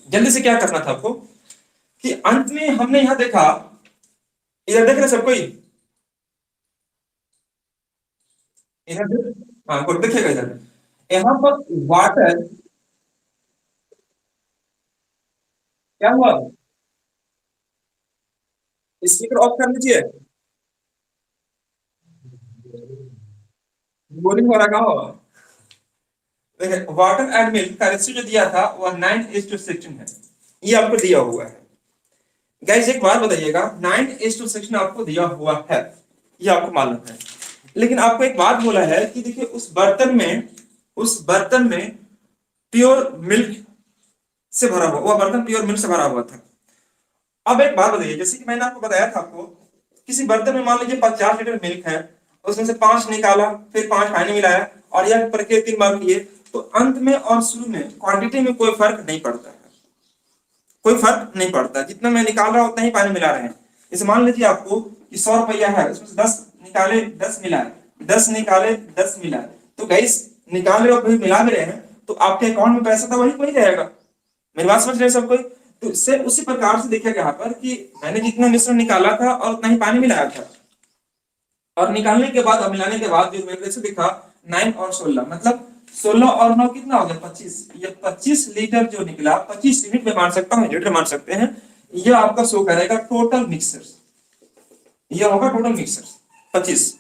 जल्दी से क्या करना था आपको कि अंत में हमने यहां देखा, इधर देख रहे सब कोई? इधर हाँ कोई देखिएगा इधर, यहाँ पर वाटर क्या हुआ, स्पीकर ऑफ कर लीजिए। बोरिंग हो रहा हो। देखिए वाटर एंड मिल्क का रेशियो जो दिया था वह 9:16 है, ये आपको दिया हुआ है। गाइस एक बात बताइएगा, 9:16 आपको दिया हुआ है, ये आपको मालूम है, लेकिन आपको एक बात बोला है कि देखिए उस बर्तन में प्योर मिल्क से भरा हुआ, वह बर्तन प्योर मिल्क से भरा हुआ था। अब एक बात बताइए, जैसे कि मैंने आपको बताया था, आपको किसी बर्तन में मान लीजिए 50 लीटर मिल्क है, उसमें से 5 निकाला, फिर 5 पानी मिलाया और यह प्रक्रिया 3 बार किए, तो अंत में और शुरू में क्वांटिटी में कोई फर्क नहीं पड़ता है, कोई फर्क नहीं पड़ता। जितना मैं निकाल रहा हूं उतना ही पानी मिला रहे हैं। जैसे मान लीजिए आपको कि 100 रुपया है, उसमें से 10 निकाले 10 मिलाए, 10 निकाले 10 मिलाए, तो गैस निकाल रहे हो वही मिला भी रहे हैं, तो आपके अकाउंट में पैसा था वही वही रहेगा। मेरी बात समझ रहे हैं सब कोई? तो इससे उसी प्रकार से देखिएगा यहाँ पर कि मैंने जितना मिश्रण निकाला था और उतना ही पानी मिलाया था, और निकालने के बाद और मिलाने के बाद जो मेरे से दिखा 9 और 16, मतलब 16 और 9 कितना हो गया 25। ये 25 लीटर जो निकला, 25 यूनिट में मान सकता हूँ, लीटर मान सकते हैं, ये आपका शो करेगा टोटल मिक्सर, ये होगा टोटल मिक्सर 25।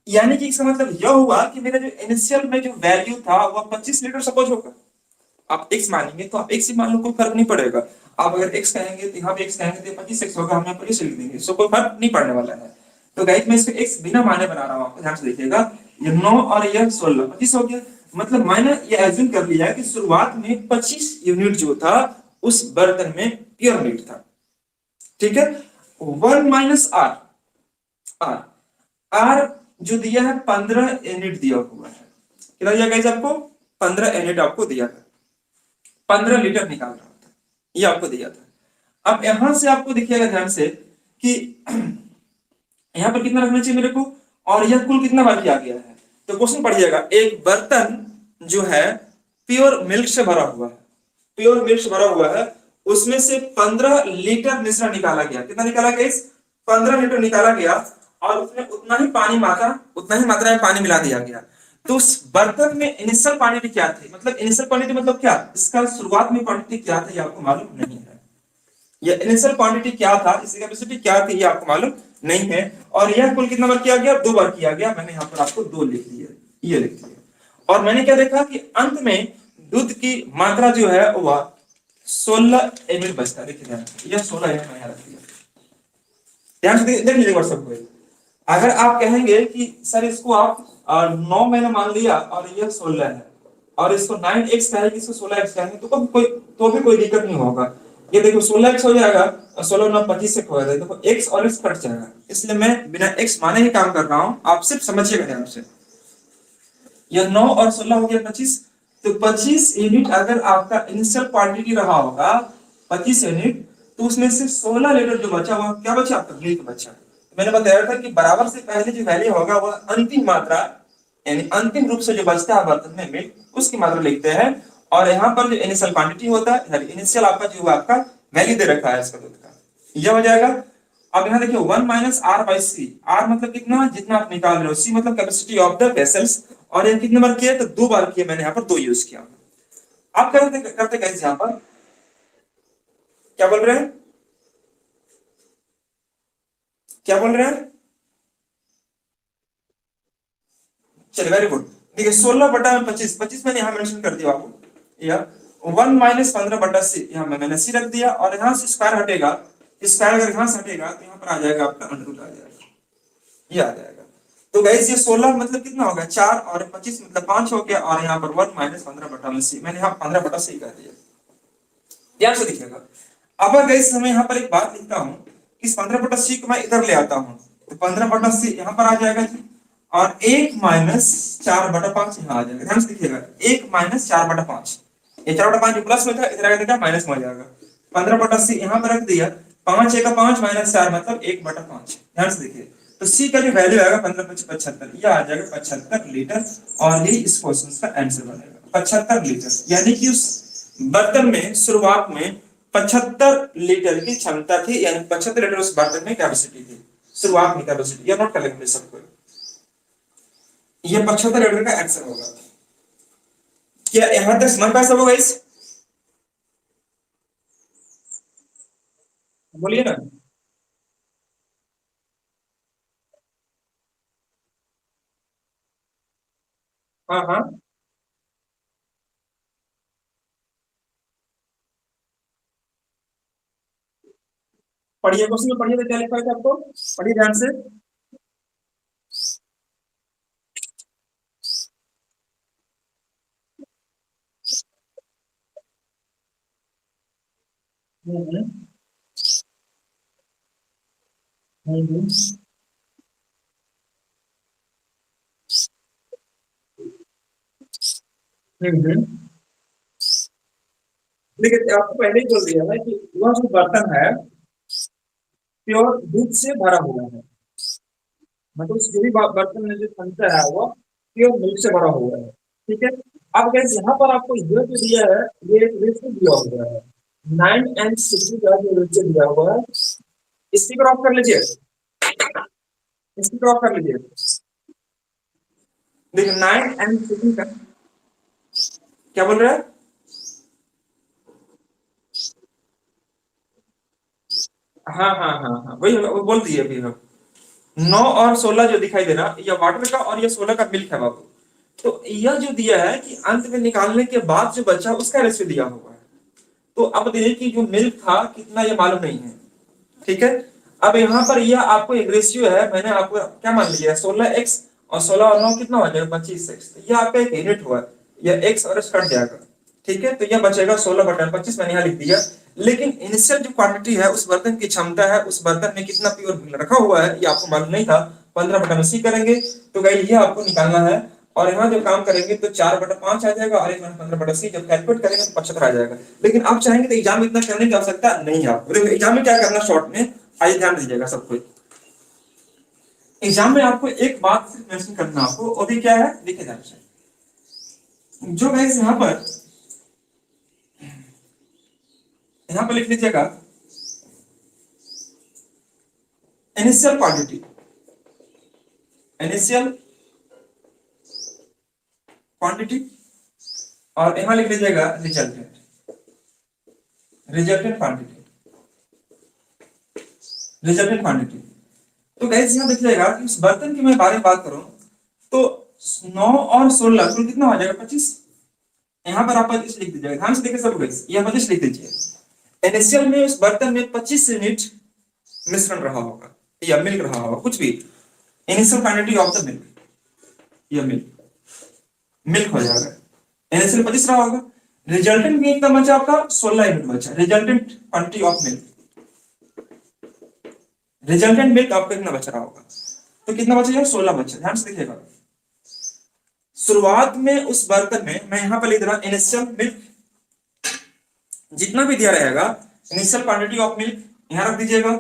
यानी कि इसका मतलब यह हुआ कि मेरा जो इनिशियल में जो वैल्यू था वह 25 लीटर सपोज होगा। आप x मानेंगे तो आप x ही मान लो, कोई फर्क नहीं पड़ेगा। आप अगर x कहेंगे तो यहाँ पे x कहेंगे तो 25x होगा, हम यहाँ पर लिख देंगे, सो कोई फर्क नहीं पड़ने वाला है। तो गाइस मैं इसको x बिना माने बना रहा हूँ, आपको ध्यान से देखिएगा, ये 9 और ये 16 25 हो गया। मतलब मैंने ये एज्यूम कर लिया कि शुरुआत में 25 यूनिट जो था उस बर्तन में प्योर मीट था, ठीक है। 1 माइनस आर, आर आर जो दिया है 15 यूनिट दिया हुआ है, कितना दिया गाइस आपको? 15 यूनिट आपको दिया है, 15 लीटर निकाल रहा था, ये आपको दिया था। अब यहां से आपको दिखेगा ध्यान से कि यहां पर कितना रखना चाहिए मेरे को, और यह कुल कितना बार किया गया है। तो क्वेश्चन पढ़िएगा, एक बर्तन जो है प्योर मिल्क से भरा हुआ है, प्योर मिल्क से भरा हुआ है, उसमें से 15 लीटर मिश्रण निकाला गया। कितना निकाला गया? 15 लीटर निकाला गया, और उसमें उतना ही मात्रा में पानी मिला दिया गया। तो उस बर्तन में इनिशियल क्वांटिटी क्या थी, मतलब इनिशियल क्वांटिटी मतलब क्या, इसका शुरुआत में क्वांटिटी क्या था ये आपको मालूम नहीं है। ये इनिशियल क्वांटिटी क्या था, इसकी कैपेसिटी क्या थी ये आपको मालूम नहीं है। और यह कुल कितना बार किया गया, 2 बार किया गया। मैंने यहाँ पर आपको 2 लिख दिया, ये लिख दिया। और मैंने क्या देखा कि अंत में दूध की मात्रा जो है वह 16 ml बचता है। देखिए ध्यान से, यह 16 ml मैंने यहाँ रख दिया। ध्यान से देख लीजिए व्हाट्सएप को। अगर आप कहेंगे कि सर इसको आप 9 मैंने मान लिया और ये 16 है, और इसको 9x कहेंगे, इसको 16x कहेंगे, तो भी कोई दिक्कत नहीं होगा। ये देखो 16x हो जाएगा, 16 9 25 से हो जाएगा। देखो x और x कट जाएगा, इसलिए मैं बिना x माने ही काम कर रहा हूं, आप सिर्फ समझिएगा ध्यान से। ये 9 और 16 हो गया 25। तो 25 यूनिट अगर आपका इनिशियल क्वांटिटी रहा होगा 25 यूनिट, तो उसमें से 16 लीटर जो बचा वह क्या बचा, आपका मिल्क बचा। तो मैंने बताया था कि बराबर से पहले जो वैल्यू होगा वह अंतिम मात्रा, यानी अंतिम रूप से जो बचता है बर्तन में मिल्क, उसकी मात्रा लिखते हैं। और यहाँ पर जो इनिशियल क्वांटिटी होता है, इनिशियल आपका जो आपका वैल्यू दे रखा है इसका दूध का, यह हो जाएगा। अब यहाँ देखिए 1 minus R by C. R मतलब कितना, जितना आप निकाल रहे हो, सी मतलब कैपेसिटी ऑफ द वेसल्स। और ये कितने बार किया, तो 2 बार किया मैंने, यहाँ पर 2 यूज किया। आप करते कैसे, यहाँ पर क्या बोल रहे हैं, क्या बोल रहे हैं, चलिए वेरी गुड। देखिए 16/25, 25 मैंने यहाँ मेंशन कर दिया आपको, या 1 माइनस 15/c, यहाँ मैंने सी रख दिया। और यहाँ से स्क्वायर हटेगा, स्क्वायर अगर यहाँ से हटेगा तो यहाँ पर आ जाएगा आपका अंडर रूट आ जाएगा, ये आ जाएगा। तो गाइस ये 16 मतलब कितना हो गया 4, और 25 मतलब 5 हो गया। और यहाँ पर 1 माइनस 15/c, मैंने यहाँ 15/c कर दिया। ध्यान से देखिएगा। अब गाइस मैं यहाँ पर एक बात लिखता हूँ कि इस 15/c को मैं इधर ले आता हूँ, तो 15/c यहाँ पर आ जाएगा जी। और 1 माइनस 4/5 यहाँ आ जाएगा। ध्यान से देखिएगा, 1 माइनस 4/5, ये 4/5 प्लस में था, इधर आएगा क्या, माइनस में हो जाएगा। 15/c यहाँ पर रख दिया, 5 1 5 माइनस 4 मतलब 1/5। ध्यान से देखिए, तो c का जो वैल्यू आएगा 15×75, यह आ जाएगा 75 लीटर। और ये इस क्वेश्चन का आंसर बनेगा 75 लीटर। यानी कि उस बर्तन में शुरुआत में 75 लीटर की क्षमता थी, यानी 75 लीटर उस बर्तन में कैपेसिटी थी, शुरुआत में कैपेसिटी। यह नोट कर लेंगे सबको, यह 75 लीटर का आंसर होगा। क्या यहां तक समझ पाए सब होगा इस, बोलिए ना। हाँ हाँ, पढ़िए क्वेश्चन में, पढ़िए तो क्या लिखा है आपको, पढ़िए ध्यान से। हम्म हम्म हम्म। देखिए आपको पहले ही बोल दिया है कि वह जो बर्तन है प्योर दूध से भरा हुआ है, मतलब जो भी बर्तन में जो क्षमता है वो प्योर मिल्क से भरा हुआ है। ठीक है। अब गैस यहाँ पर आपको ये जो दिया है, ये रेशियो दिया हुआ है 9:60 का जो रेशियो दिया हुआ है, इसकी क्रॉप कर लीजिए, इसकी क्रॉप कर लीजिए। देखिए 9:60 का क्या बोल रहा है, हाँ हाँ हाँ हाँ, वही वो बोल दिए अभी हम। 9 और 16 जो दिखाई दे रहा, ये वाटर का और ये 16 का मिल्क है बाबू। तो यह जो दिया है कि अंत में निकालने के बाद जो बचा उसका रेशियो दिया हुआ है। तो अब देखिए कि जो मिल्क था कितना ये मालूम नहीं है। ठीक है। अब यहाँ पर यह आपको एक रेशियो है, मैंने आपको क्या मान लिया 16x, और 16 और 9 कितना हो जाएगा 25x। तो यह आपका एक यूनिट हुआ, यह x और x कट जाएगा। ठीक है, तो यह बचेगा 16/25, मैंने यहाँ लिख दिया। लेकिन इनिशियल जो क्वांटिटी है उस बर्तन की क्षमता है, उस बर्तन में कितना प्योर रखा हुआ है ये आपको मालूम नहीं था। 15/c करेंगे तो गाइस ये आपको निकालना है। और यहाँ जब काम करेंगे तो 4/5 आ जाएगा, और 15/c जब कैलकुलेट करेंगे तो 75 आ जाएगा। लेकिन आप चाहेंगे तो एग्जाम में इतना करने की आवश्यकता नहीं है आपको। देखो एग्जाम में क्या करना शॉर्ट में, आइए ध्यान दीजिएगा सबको। एग्जाम में आपको एक बात सिर्फ मेंशन करना, आपको वो भी क्या है, देखिए ध्यान से। जो गाइस यहाँ पर लिख लीजिएगा इनिशियल क्वांटिटी, इनिशियल क्वांटिटी और यहां लिख लीजिएगा resultant, resultant quantity, resultant quantity. तो गाइस यहां देखिएगा कि उस बर्तन की मैं बारे में बात करूं तो 9 और 16 कुल कितना हो जाएगा 25। यहां पर आप 25 लिख दीजिएगा, ध्यान से देखिए सब गाइस, यह 25 लिख दीजिए। इनिशियल में उस बर्तन में 25 यूनिट मिश्रण रहा होगा या मिल्क रहा होगा, कुछ भी initial quantity of the milk, या मिल्क मिल्क हो जाएगा। इनिशियल 25 रहा होगा, रिजल्टेंट में कितना बचा आपका 16 यूनिट बचा, resultant quantity of milk, resultant milk आपका कितना बच रहा होगा, तो कितना बचेगा 16 बचा। ध्यान से देखिएगा, शुरुआत में उस बर्तन में मैं यहां पर लिख रहा इनिशियल मिल्क, जितना भी दिया रहेगा इनिशियल क्वांटिटी ऑफ मिल्क यहां रख दीजिएगा।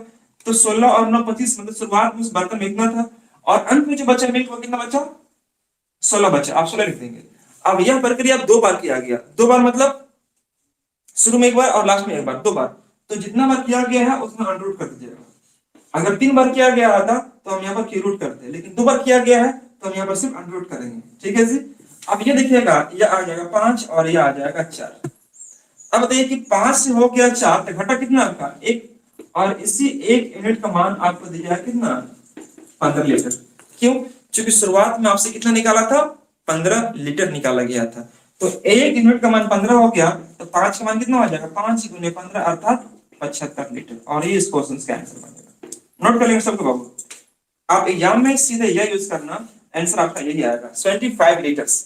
तो 16 और 9 25, मतलब शुरुआत में उस बर्तन में इतना था और अंत में जो बचा मिल्क वो कितना बचा 16 बचा, आप 16 लिख देंगे। अब यह प्रक्रिया दो बार किया गया, दो बार मतलब शुरू में एक बार और लास्ट में एक बार, दो बार। तो जितना बार किया गया है उसमें अंडररूट कर दीजिएगा। अगर 3 बार किया गया था तो हम यहाँ पर की रूट करते हैं, लेकिन 2 बार किया गया है तो हम यहाँ पर सिर्फ अंडररूट करेंगे। ठीक है जी। अब ये देखिएगा, ये आ जाएगा 5 और ये आ जाएगा 4। अब बताइए कि 5 से हो गया 4 तो घटा कितना आपका 1, और इसी 1 यूनिट का मान आपको दिया है कितना 15 लीटर। क्यों? क्योंकि शुरुआत में आपसे कितना निकाला था 15 लीटर निकाला गया था। तो 1 यूनिट का मान 15 हो गया तो 5 का मान कितना हो जाएगा 5 गुने 15 अर्थात 75 लीटर। और ये इस क्वेश्चन का आंसर बनेगा। नोट कर लेंगे सबको बाबू, आप एग्जाम में सीधे यह यूज करना, आंसर आपका यही आएगा 25 लीटर्स।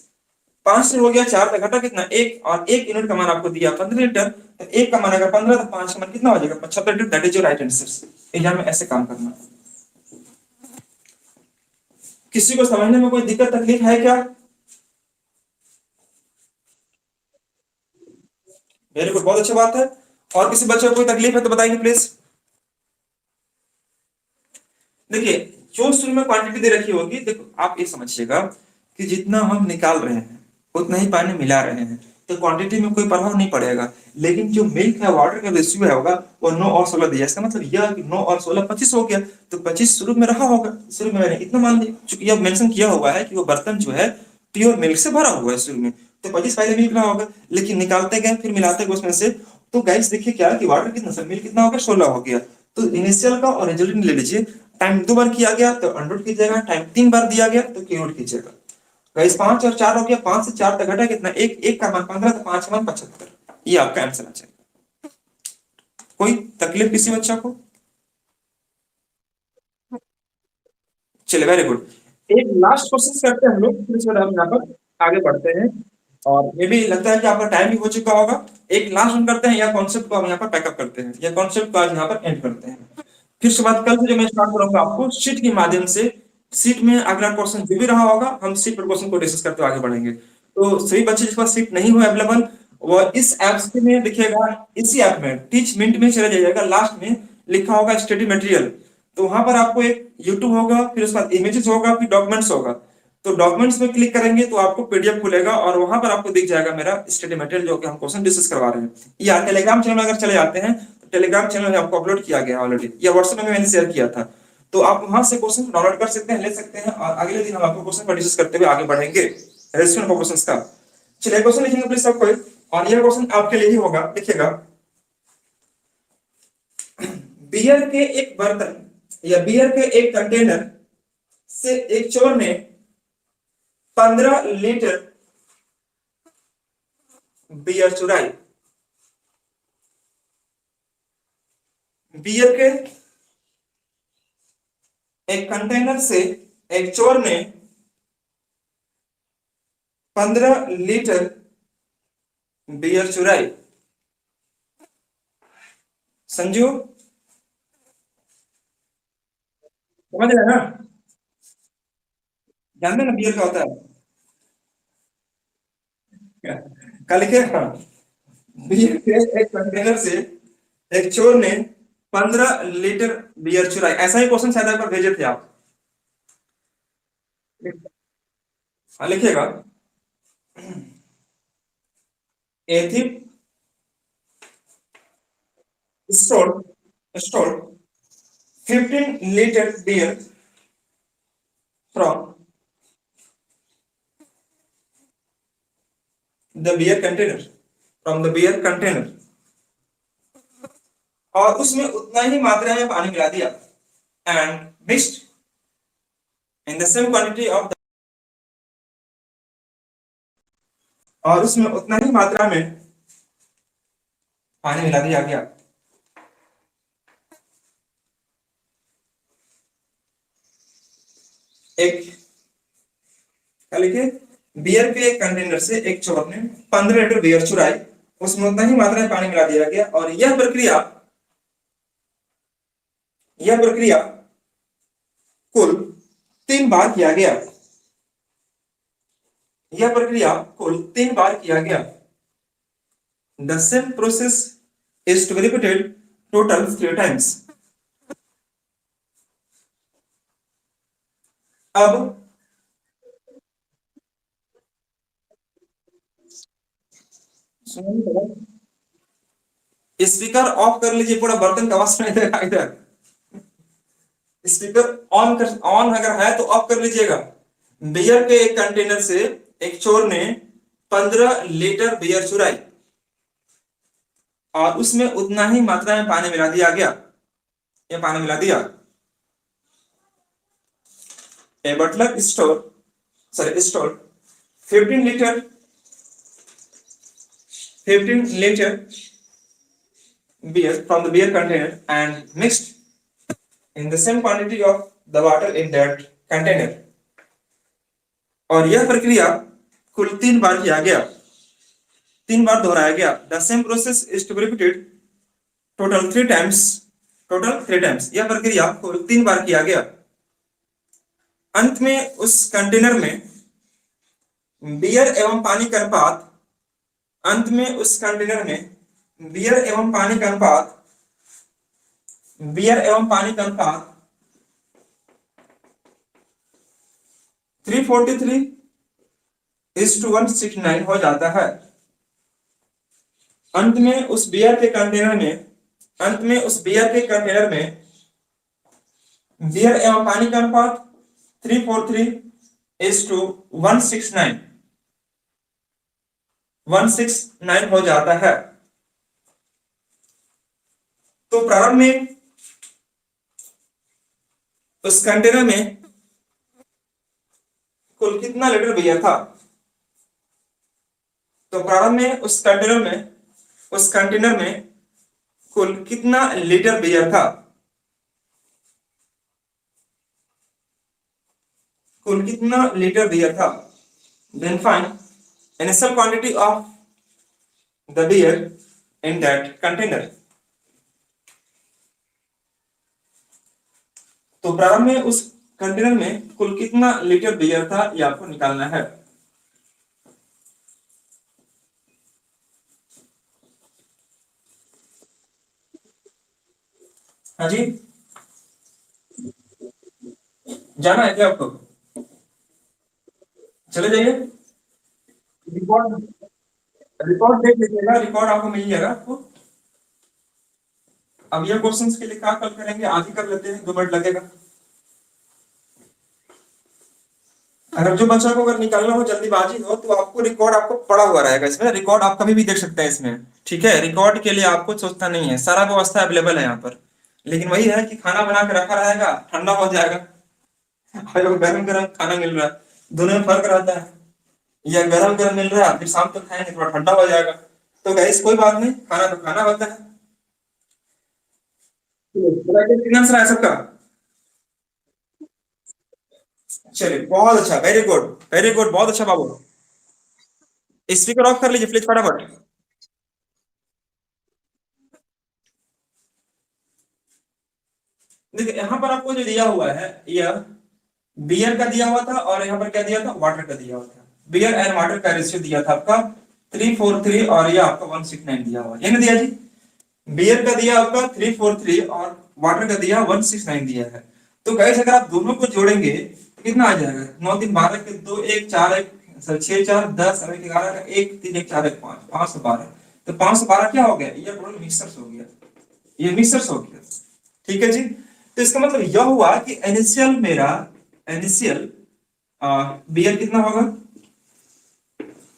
5 से हो गया 4 तो घटा कितना 1, और 1 यूनिट का मान आपको दिया 15 लीटर, तो 1 का मान अगर 15 तो 5 का मान कितना हो जाएगा 75 litre. That is your right answer. Exam में ऐसे काम करना। किसी को समझने में कोई दिक्कत तकलीफ है क्या? वेरी गुड, बहुत अच्छी बात है। और किसी बच्चे को कोई तकलीफ है तो बताइए प्लीज। देखिए, जो शुरू में क्वांटिटी दे रखी होगी, देखो आप ये समझिएगा कि जितना हम निकाल रहे हैं उतना ही पानी मिला रहे हैं, तो क्वांटिटी में कोई प्रभाव नहीं पड़ेगा। लेकिन जो मिल्क है वाटर का रेशियो है होगा वो 9 और 16 दिया। इसका मतलब यह कि 9 और 16 25 हो गया, तो 25 शुरू में रहा होगा। शुरू में मैंने इतना मान लिया, चूंकि यह मेंशन किया हुआ है कि वो बर्तन जो है प्योर मिल्क से भरा हुआ है शुरू में, तो 25 पहले मिल्क रहा होगा। लेकिन निकालते गए फिर मिलाते गए उसमें से, तो गाइस देखिए क्या कि वाटर कितना मिल्क कितना हो गया 16 हो गया। तो इनिशियल का और रिजल्टेंट ले लीजिए। टाइम 2 बार किया गया तो अंडर कीजिएगा, टाइम 3 बार दिया गया तो क्यूट कीजिएगा। गाइस 5 और 4 हो गया, 5 से 4 तक घटा कितना 1, 1 का मान 15 तो 5 का मान 75। ये आपका आंसर आ जाएगा। कोई तकलीफ किसी बच्चा को? चलिए वेरी गुड। एक लास्ट क्वेश्चन करते हैं हम लोग, फिर उसके बाद हम यहाँ पर आगे बढ़ते हैं। और ये भी लगता है कि आपका टाइम भी हो चुका होगा। एक लास्ट वन करते हैं, या कॉन्सेप्ट को हम यहाँ पर पैकअप करते हैं, या कॉन्सेप्ट को आज यहाँ पर एंड करते हैं। फिर उसके बाद कल से जो मैं स्टार्ट करूंगा आपको शीट के माध्यम से, शीट में अगला क्वेश्चन जो भी रहा होगा हम शीट पर क्वेश्चन को डिस्कस करते हुए आगे बढ़ेंगे। तो सभी बच्चे जिसके पास शीट नहीं हुआ अवेलेबल, वो इस ऐप में दिखेगा, इसी ऐप में टीच मिनट में चला जाइएगा, लास्ट में लिखा होगा स्टडी मटेरियल। तो वहां पर आपको एक यूट्यूब होगा, फिर उसके बाद इमेजेस होगा, फिर डॉक्यूमेंट्स होगा। तो डॉक्यूमेंट्स में क्लिक करेंगे तो आपको पीडीएफ खुलेगा और वहां पर आपको दिख जाएगा मेरा स्टडी मटेरियल जो कि हम क्वेश्चन डिस्कस करवा रहे हैं। या टेलीग्राम चैनल में अगर चले जाते हैं तो टेलीग्राम चैनल में आपको अपलोड किया गया ऑलरेडी, या व्हाट्सएप में मैंने शेयर किया था। तो आप वहां से क्वेश्चन डाउनलोड कर सकते हैं, ले सकते हैं, और अगले दिन हम आपको क्वेश्चन पर डिस्कस करते हुए आगे बढ़ेंगे रेस्टोरेंट क्वेश्चन का। चलिए क्वेश्चन लिखेंगे प्लीज सबको, और यह क्वेश्चन आपके लिए ही होगा। देखिएगा, बियर के एक बर्तन या बियर के एक कंटेनर से एक चोर ने 15 लीटर बियर चुराई। बियर के एक कंटेनर से एक चोर ने 15 लीटर बियर चुराई। संजू समझ रहे हैं ना? जानते हैं ना बियर क्या होता है? कल लिखे हाँ, बियर के एक कंटेनर से एक चोर ने 15 लीटर बियर चुराई। ऐसा ही क्वेश्चन शायद आपको भेजे थे आप। हाँ लिखिएगा, a thief store store 15 litre beer from the beer container, from the beer container, और उसमें उतना ही मात्रा में पानी मिला दिया, and mixed in the same quantity of, और उसमें उतना ही मात्रा में पानी मिला दिया गया। एक क्या लिखे, बियर के एक कंटेनर से एक चोर ने 15 लीटर बियर चुराई, उसमें उतना ही मात्रा में पानी मिला दिया गया, और यह प्रक्रिया कुल 3 बार किया गया। यह प्रक्रिया कुल 3 बार किया गया। The same process is to be repeated total 3 times. अब स्पीकर ऑफ कर लीजिए, पूरा बर्तन का आवाज सुनाई देगा इधर। स्पीकर ऑन अगर है तो ऑफ कर लीजिएगा। बियर के एक कंटेनर से एक चोर ने 15 लीटर बियर चुराई, और उसमें उतना ही मात्रा में पानी मिला दिया गया। ये पानी मिला दिया। A butler store 15 litre beer from the beer container and mixed in the same quantity of the water in that container, और यह प्रक्रिया कुल 3 बार किया गया, 3 बार दोहराया गया। The same process is to be repeated total 3 times। यह प्रक्रिया कुल 3 बार किया गया। अंत में उस कंटेनर में बियर एवं पानी का अनुपात, अंत में उस कंटेनर में बियर एवं पानी का अनुपात 343:169 हो जाता है। अंत में उस बियर के कंटेनर में बियर एवं पानी का अनुपात 343:169 हो जाता है। तो प्रारंभ में उस कंटेनर में कुल कितना लीटर बियर था? तो प्रारंभ में उस कंटेनर में कुल कितना लीटर बियर था? कुल कितना लीटर बियर था? Then find initial quantity of the beer in that container। तो प्रारंभ में उस कंटेनर में कुल कितना लीटर बियर था, ये आपको निकालना है। हाँ जी, जाना है क्या आपको? चले जाइए, रिकॉर्ड देख लीजिएगा, रिकॉर्ड आपको मिल जाएगा आपको। अब ये क्वेश्चंस के लिए क्या कल करेंगे, आज ही कर लेते हैं, 2 मिनट लगेगा। अगर जो बच्चा को अगर निकालना हो, जल्दीबाजी हो, तो आपको रिकॉर्ड आपको पड़ा हुआ रहेगा इसमें, रिकॉर्ड आप कभी भी देख सकते हैं इसमें, ठीक है। रिकॉर्ड के लिए आपको सोचना नहीं है, सारा व्यवस्था अवेलेबल है यहाँ पर। लेकिन वही है कि खाना बना के रखा रहेगा, ठंडा हो जाएगा, और गरम गरम खाना मिल रहा है, दोनों में फर्क रहता है। या गरम गरम मिल रहा है, फिर शाम तक खाएंगे थोड़ा ठंडा हो जाएगा। तो गाइस कोई बात नहीं, खाना तो खाना होता है। आंसर है सबका? चलिए बहुत अच्छा, वेरी गुड, बहुत अच्छा बाबू। स्पीकर ऑफ कर लीजिए प्लीज फटाफट। देखिए यहाँ पर आपको जो दिया हुआ है, यह बियर का दिया हुआ था, और यहाँ पर क्या दिया था, वाटर का दिया हुआ था। बियर एंड वाटर का रेशियो दिया था आपका 343, और ये आपका 169 दिया हुआ, ये ना दिया जी। बियर का दिया आपका 343 और वाटर का दिया 169 दिया है। तो गाइस अगर आप दोनों को जोड़ेंगे तो कितना आ जाएगा? 9 3 12 के 2 1 4 1 6 4 10 और 11 का 1 3 1 4 1 5 512। तो 512 क्या हो गया? ये टोटल मिक्सर्स हो गया, ये मिक्सर्स हो गया, ठीक है जी। तो इसका मतलब यह हुआ कि इनिशियल बियर कितना होगा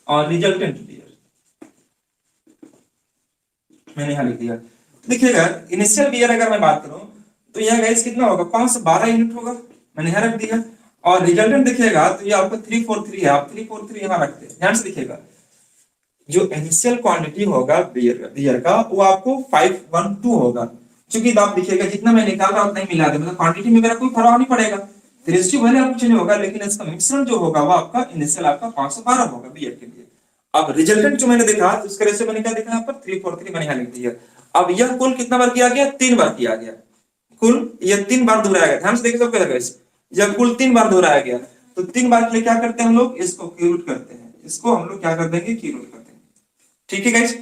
और रिजल्टेंट बियर मैंने यहाँ लिख दिया। देखिएगा इनिशियल बियर अगर मैं बात करूं तो यह गाइस कितना होगा 512 यूनिट होगा, मैंने यहाँ रख दिया। और रिजल्टेंट देखिएगा तो ये आपका 343 है, आप 343 यहाँ रखते हैं, ध्यान से देखिएगा। जो इनिशियल क्वांटिटी होगा बियर का वो आपको 512 होगा, क्योंकि आप देखिएगा जितना मैं निकाल रहा हूं उतना ही मिला दे, मतलब क्वांटिटी में मेरा कोई फर्क नहीं पड़ेगा, तो रेशियो भले आपको चेंज होगा, लेकिन इसका मिश्रण जो होगा वो आपका इनिशियल आपका 512 होगा बियर के लिए। अब रिजल्टेंट जो मैंने देखा तो उसका रेशियो मैंने क्या देखा यहाँ पर 343 मैंने यहाँ लिख दिया। अब यह कुल कितना बार किया गया, 3 बार किया गया, कुल यह 3 बार दोहराया गया, ध्यान से देखिए सब क्या यह कुल 3 बार दोहराया गया। तो 3 बार के लिए क्या करते हैं हम लोग, इसको क्यूरूट करते हैं, इसको हम लोग क्या कर देंगे क्यूरूट कर देंगे, ठीक है गाइस।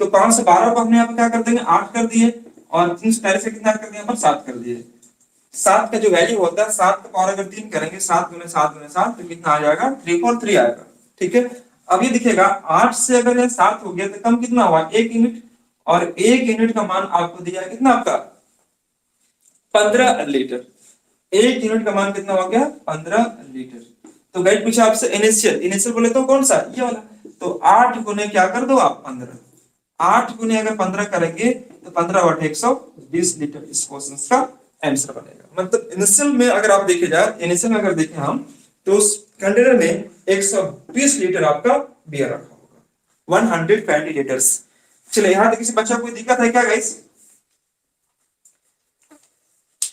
तो 512 को हमने यहाँ पे क्या कर देंगे 8 कर दिए, और 343 से कितना कर दिया यहाँ पर 7 कर दिए। 7 का जो वैल्यू होता है 7 का पावर अगर 3 करेंगे 7 गुने 7 गुने 7 तो कितना आ जाएगा 343 आएगा, ठीक है। अब ये दिखेगा 8 से अगर ये 7 हो गया तो कम कितना हुआ 1 यूनिट, और 1 यूनिट का मान आपको दिया है कितना आपका 15 लीटर। 1 यूनिट का मान कितना हो गया 15 लीटर। तो गाइड पूछा आपसे इनिशियल बोले तो कौन सा ये वाला, तो 8 गुने क्या कर दो आप 15, 8 गुने अगर 15 करेंगे तो 15 बटे 120 लीटर इस क्वेश्चन का आंसर बनेगा। मतलब इनिशियल में अगर आप देखे जाए, इनिशियल में अगर देखें हम तो उस कंटेनर में 120 लीटर आपका बियर रखा होगा, 120 लीटर्स। चलिए यहाँ तक किसी बच्चा कोई दिक्कत है क्या गाइस?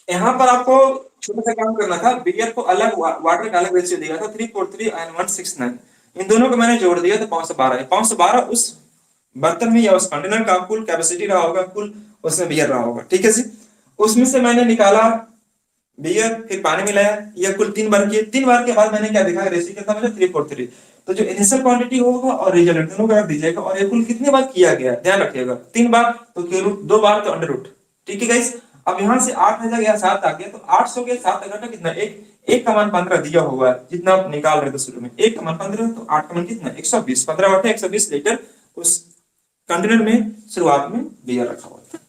यहाँ पर आपको छोटा सा काम करना था, बियर को अलग वाटर का अलग रेशियो दिया था 343 एंड 169, इन दोनों को मैंने जोड़ दिया तो 512 है। 512 उस बर्तन में या उस कंटेनर का कुल कैपेसिटी रहा होगा, कुल उसमें बियर रहा होगा, ठीक है जी। उसमें से मैंने निकाला बियर, फिर पानी मिलाया, यह कुल 3 बार किए, 3 बार के बाद मैंने क्या देखा रेशियो कितना मिला 343। तो जो इनिशियल क्वांटिटी होगा और रिजल्ट दोनों का रख दीजिएगा, और ये कुल कितने बार किया गया ध्यान रखिएगा, 3 बार तो के रूट, 2 बार तो अंडर रूट, ठीक है गाइस। अब यहाँ से 8 आ गया 7 आ गया, तो 800 के 7 घटा कितना एक का मान 15 दिया हुआ है, जितना आप निकाल रहे थे शुरू में, 1 का मान 15 तो 8 का मान कितना 120, 15 बटे 120 लीटर उस कंटेनर में शुरुआत में बियर रखा हुआ था।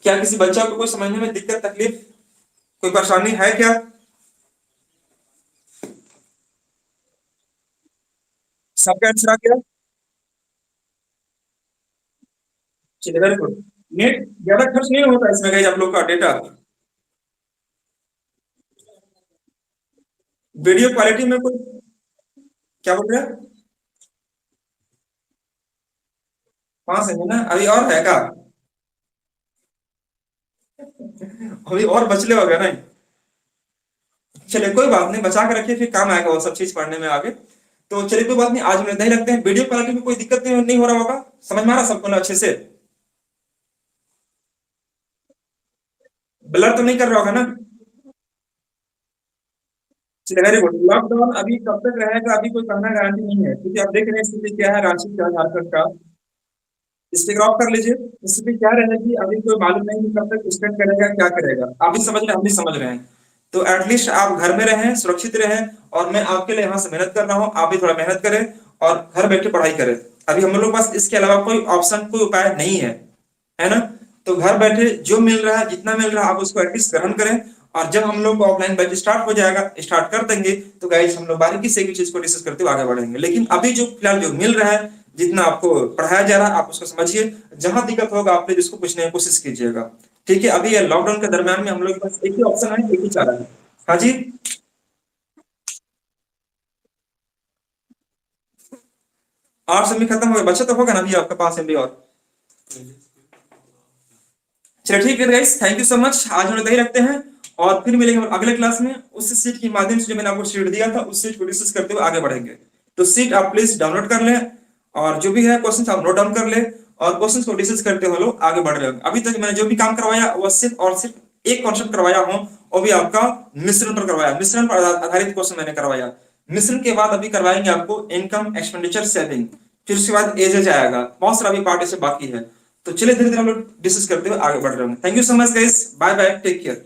क्या किसी बच्चा को कोई समझने में दिक्कत तकलीफ कोई परेशानी है क्या? सबका आंसर आ गया? चलिए वेरी गुड। नेट ज्यादा खर्च नहीं होता इसमें गाइस, आप लोग का डेटा वीडियो क्वालिटी में कोई क्या बोल रहे हैं? 5 है ना, अभी और है क्या? अभी और बचले होगा नहीं? चलिए कोई बात नहीं, बचा के रखिए, फिर काम आएगा वो सब चीज पढ़ने में आगे। तो चलिए कोई बात नहीं, आज हम इतना ही रखते हैं। वीडियो क्वालिटी में कोई दिक्कत नहीं हो रहा होगा, समझ में आ रहा सबको ना अच्छे से? ब्लर तो नहीं कर रहा होगा ना? चलिए वेरी गुड। लॉकडाउन अभी कब तक रहेगा अभी कोई कहना गारंटी नहीं है, क्योंकि आप देख रहे हैं स्थिति क्या है रांची का, झारखंड का। स्टिक ऑफ कर लीजिए, स्थिति क्या रहेगी अभी कोई मालूम नहीं कि कब तक स्टार्ट करेगा क्या करेगा, आप भी समझ रहे हैं हम भी समझ रहे हैं। तो एटलीस्ट आप घर में रहें, सुरक्षित रहें, और मैं आपके लिए यहाँ से मेहनत कर रहा हूँ, आप भी थोड़ा मेहनत करें और घर बैठे पढ़ाई करें। अभी हम लोग पास इसके अलावा कोई ऑप्शन कोई उपाय नहीं है ना? तो घर बैठे जो मिल रहा है जितना मिल रहा है आप उसको एटलीस्ट ग्रहण करें, और जब हम लोग को ऑफलाइन बैच स्टार्ट हो जाएगा, स्टार्ट कर देंगे, तो गाइस हम लोग बारीकी से एक चीज को डिस्कस करते हुए आगे बढ़ेंगे। लेकिन अभी जो फिलहाल जो मिल रहा है, जितना आपको पढ़ाया जा रहा है आप उसको समझिए, जहां दिक्कत होगा आप प्लीज उसको पूछने की कोशिश कीजिएगा, ठीक है। अभी ये लॉकडाउन के दरमियान में हम लोग के पास एक ही ऑप्शन है, एक ही चारा है। हाँ जी, 8 एमबी खत्म हो गया, बच्चा तो होगा ना अभी आपके पास एमबी और? चलिए ठीक है guys, thank you so much, आज हम लोग यही रखते हैं, और फिर मिलेंगे हम अगले क्लास में उस सीट के माध्यम से जो मैंने आपको सीट दिया था उस सीट को डिस्कस करते हुए आगे बढ़ेंगे। तो सीट आप प्लीज डाउनलोड कर लें, और जो भी है क्वेश्चन आप नोट डाउन कर ले, और क्वेश्चन को डिस्कस करते हुए लोग आगे बढ़ रहे होंगे। अभी तक मैंने जो भी काम करवाया वो सिर्फ और सिर्फ एक कॉन्सेप्ट करवाया हूँ, वो भी आपका मिश्रण पर करवाया, मिश्रण पर आधारित क्वेश्चन मैंने करवाया। मिश्रण के बाद अभी करवाएंगे आपको इनकम एक्सपेंडिचर सेविंग, फिर उसके बाद एजेज आएगा, बहुत सारा भी पार्ट इससे बाकी है। तो चलिए धीरे धीरे हम लोग डिस्कस करते हुए आगे बढ़ रहे हैं। Thank you so much guys, bye bye, take care.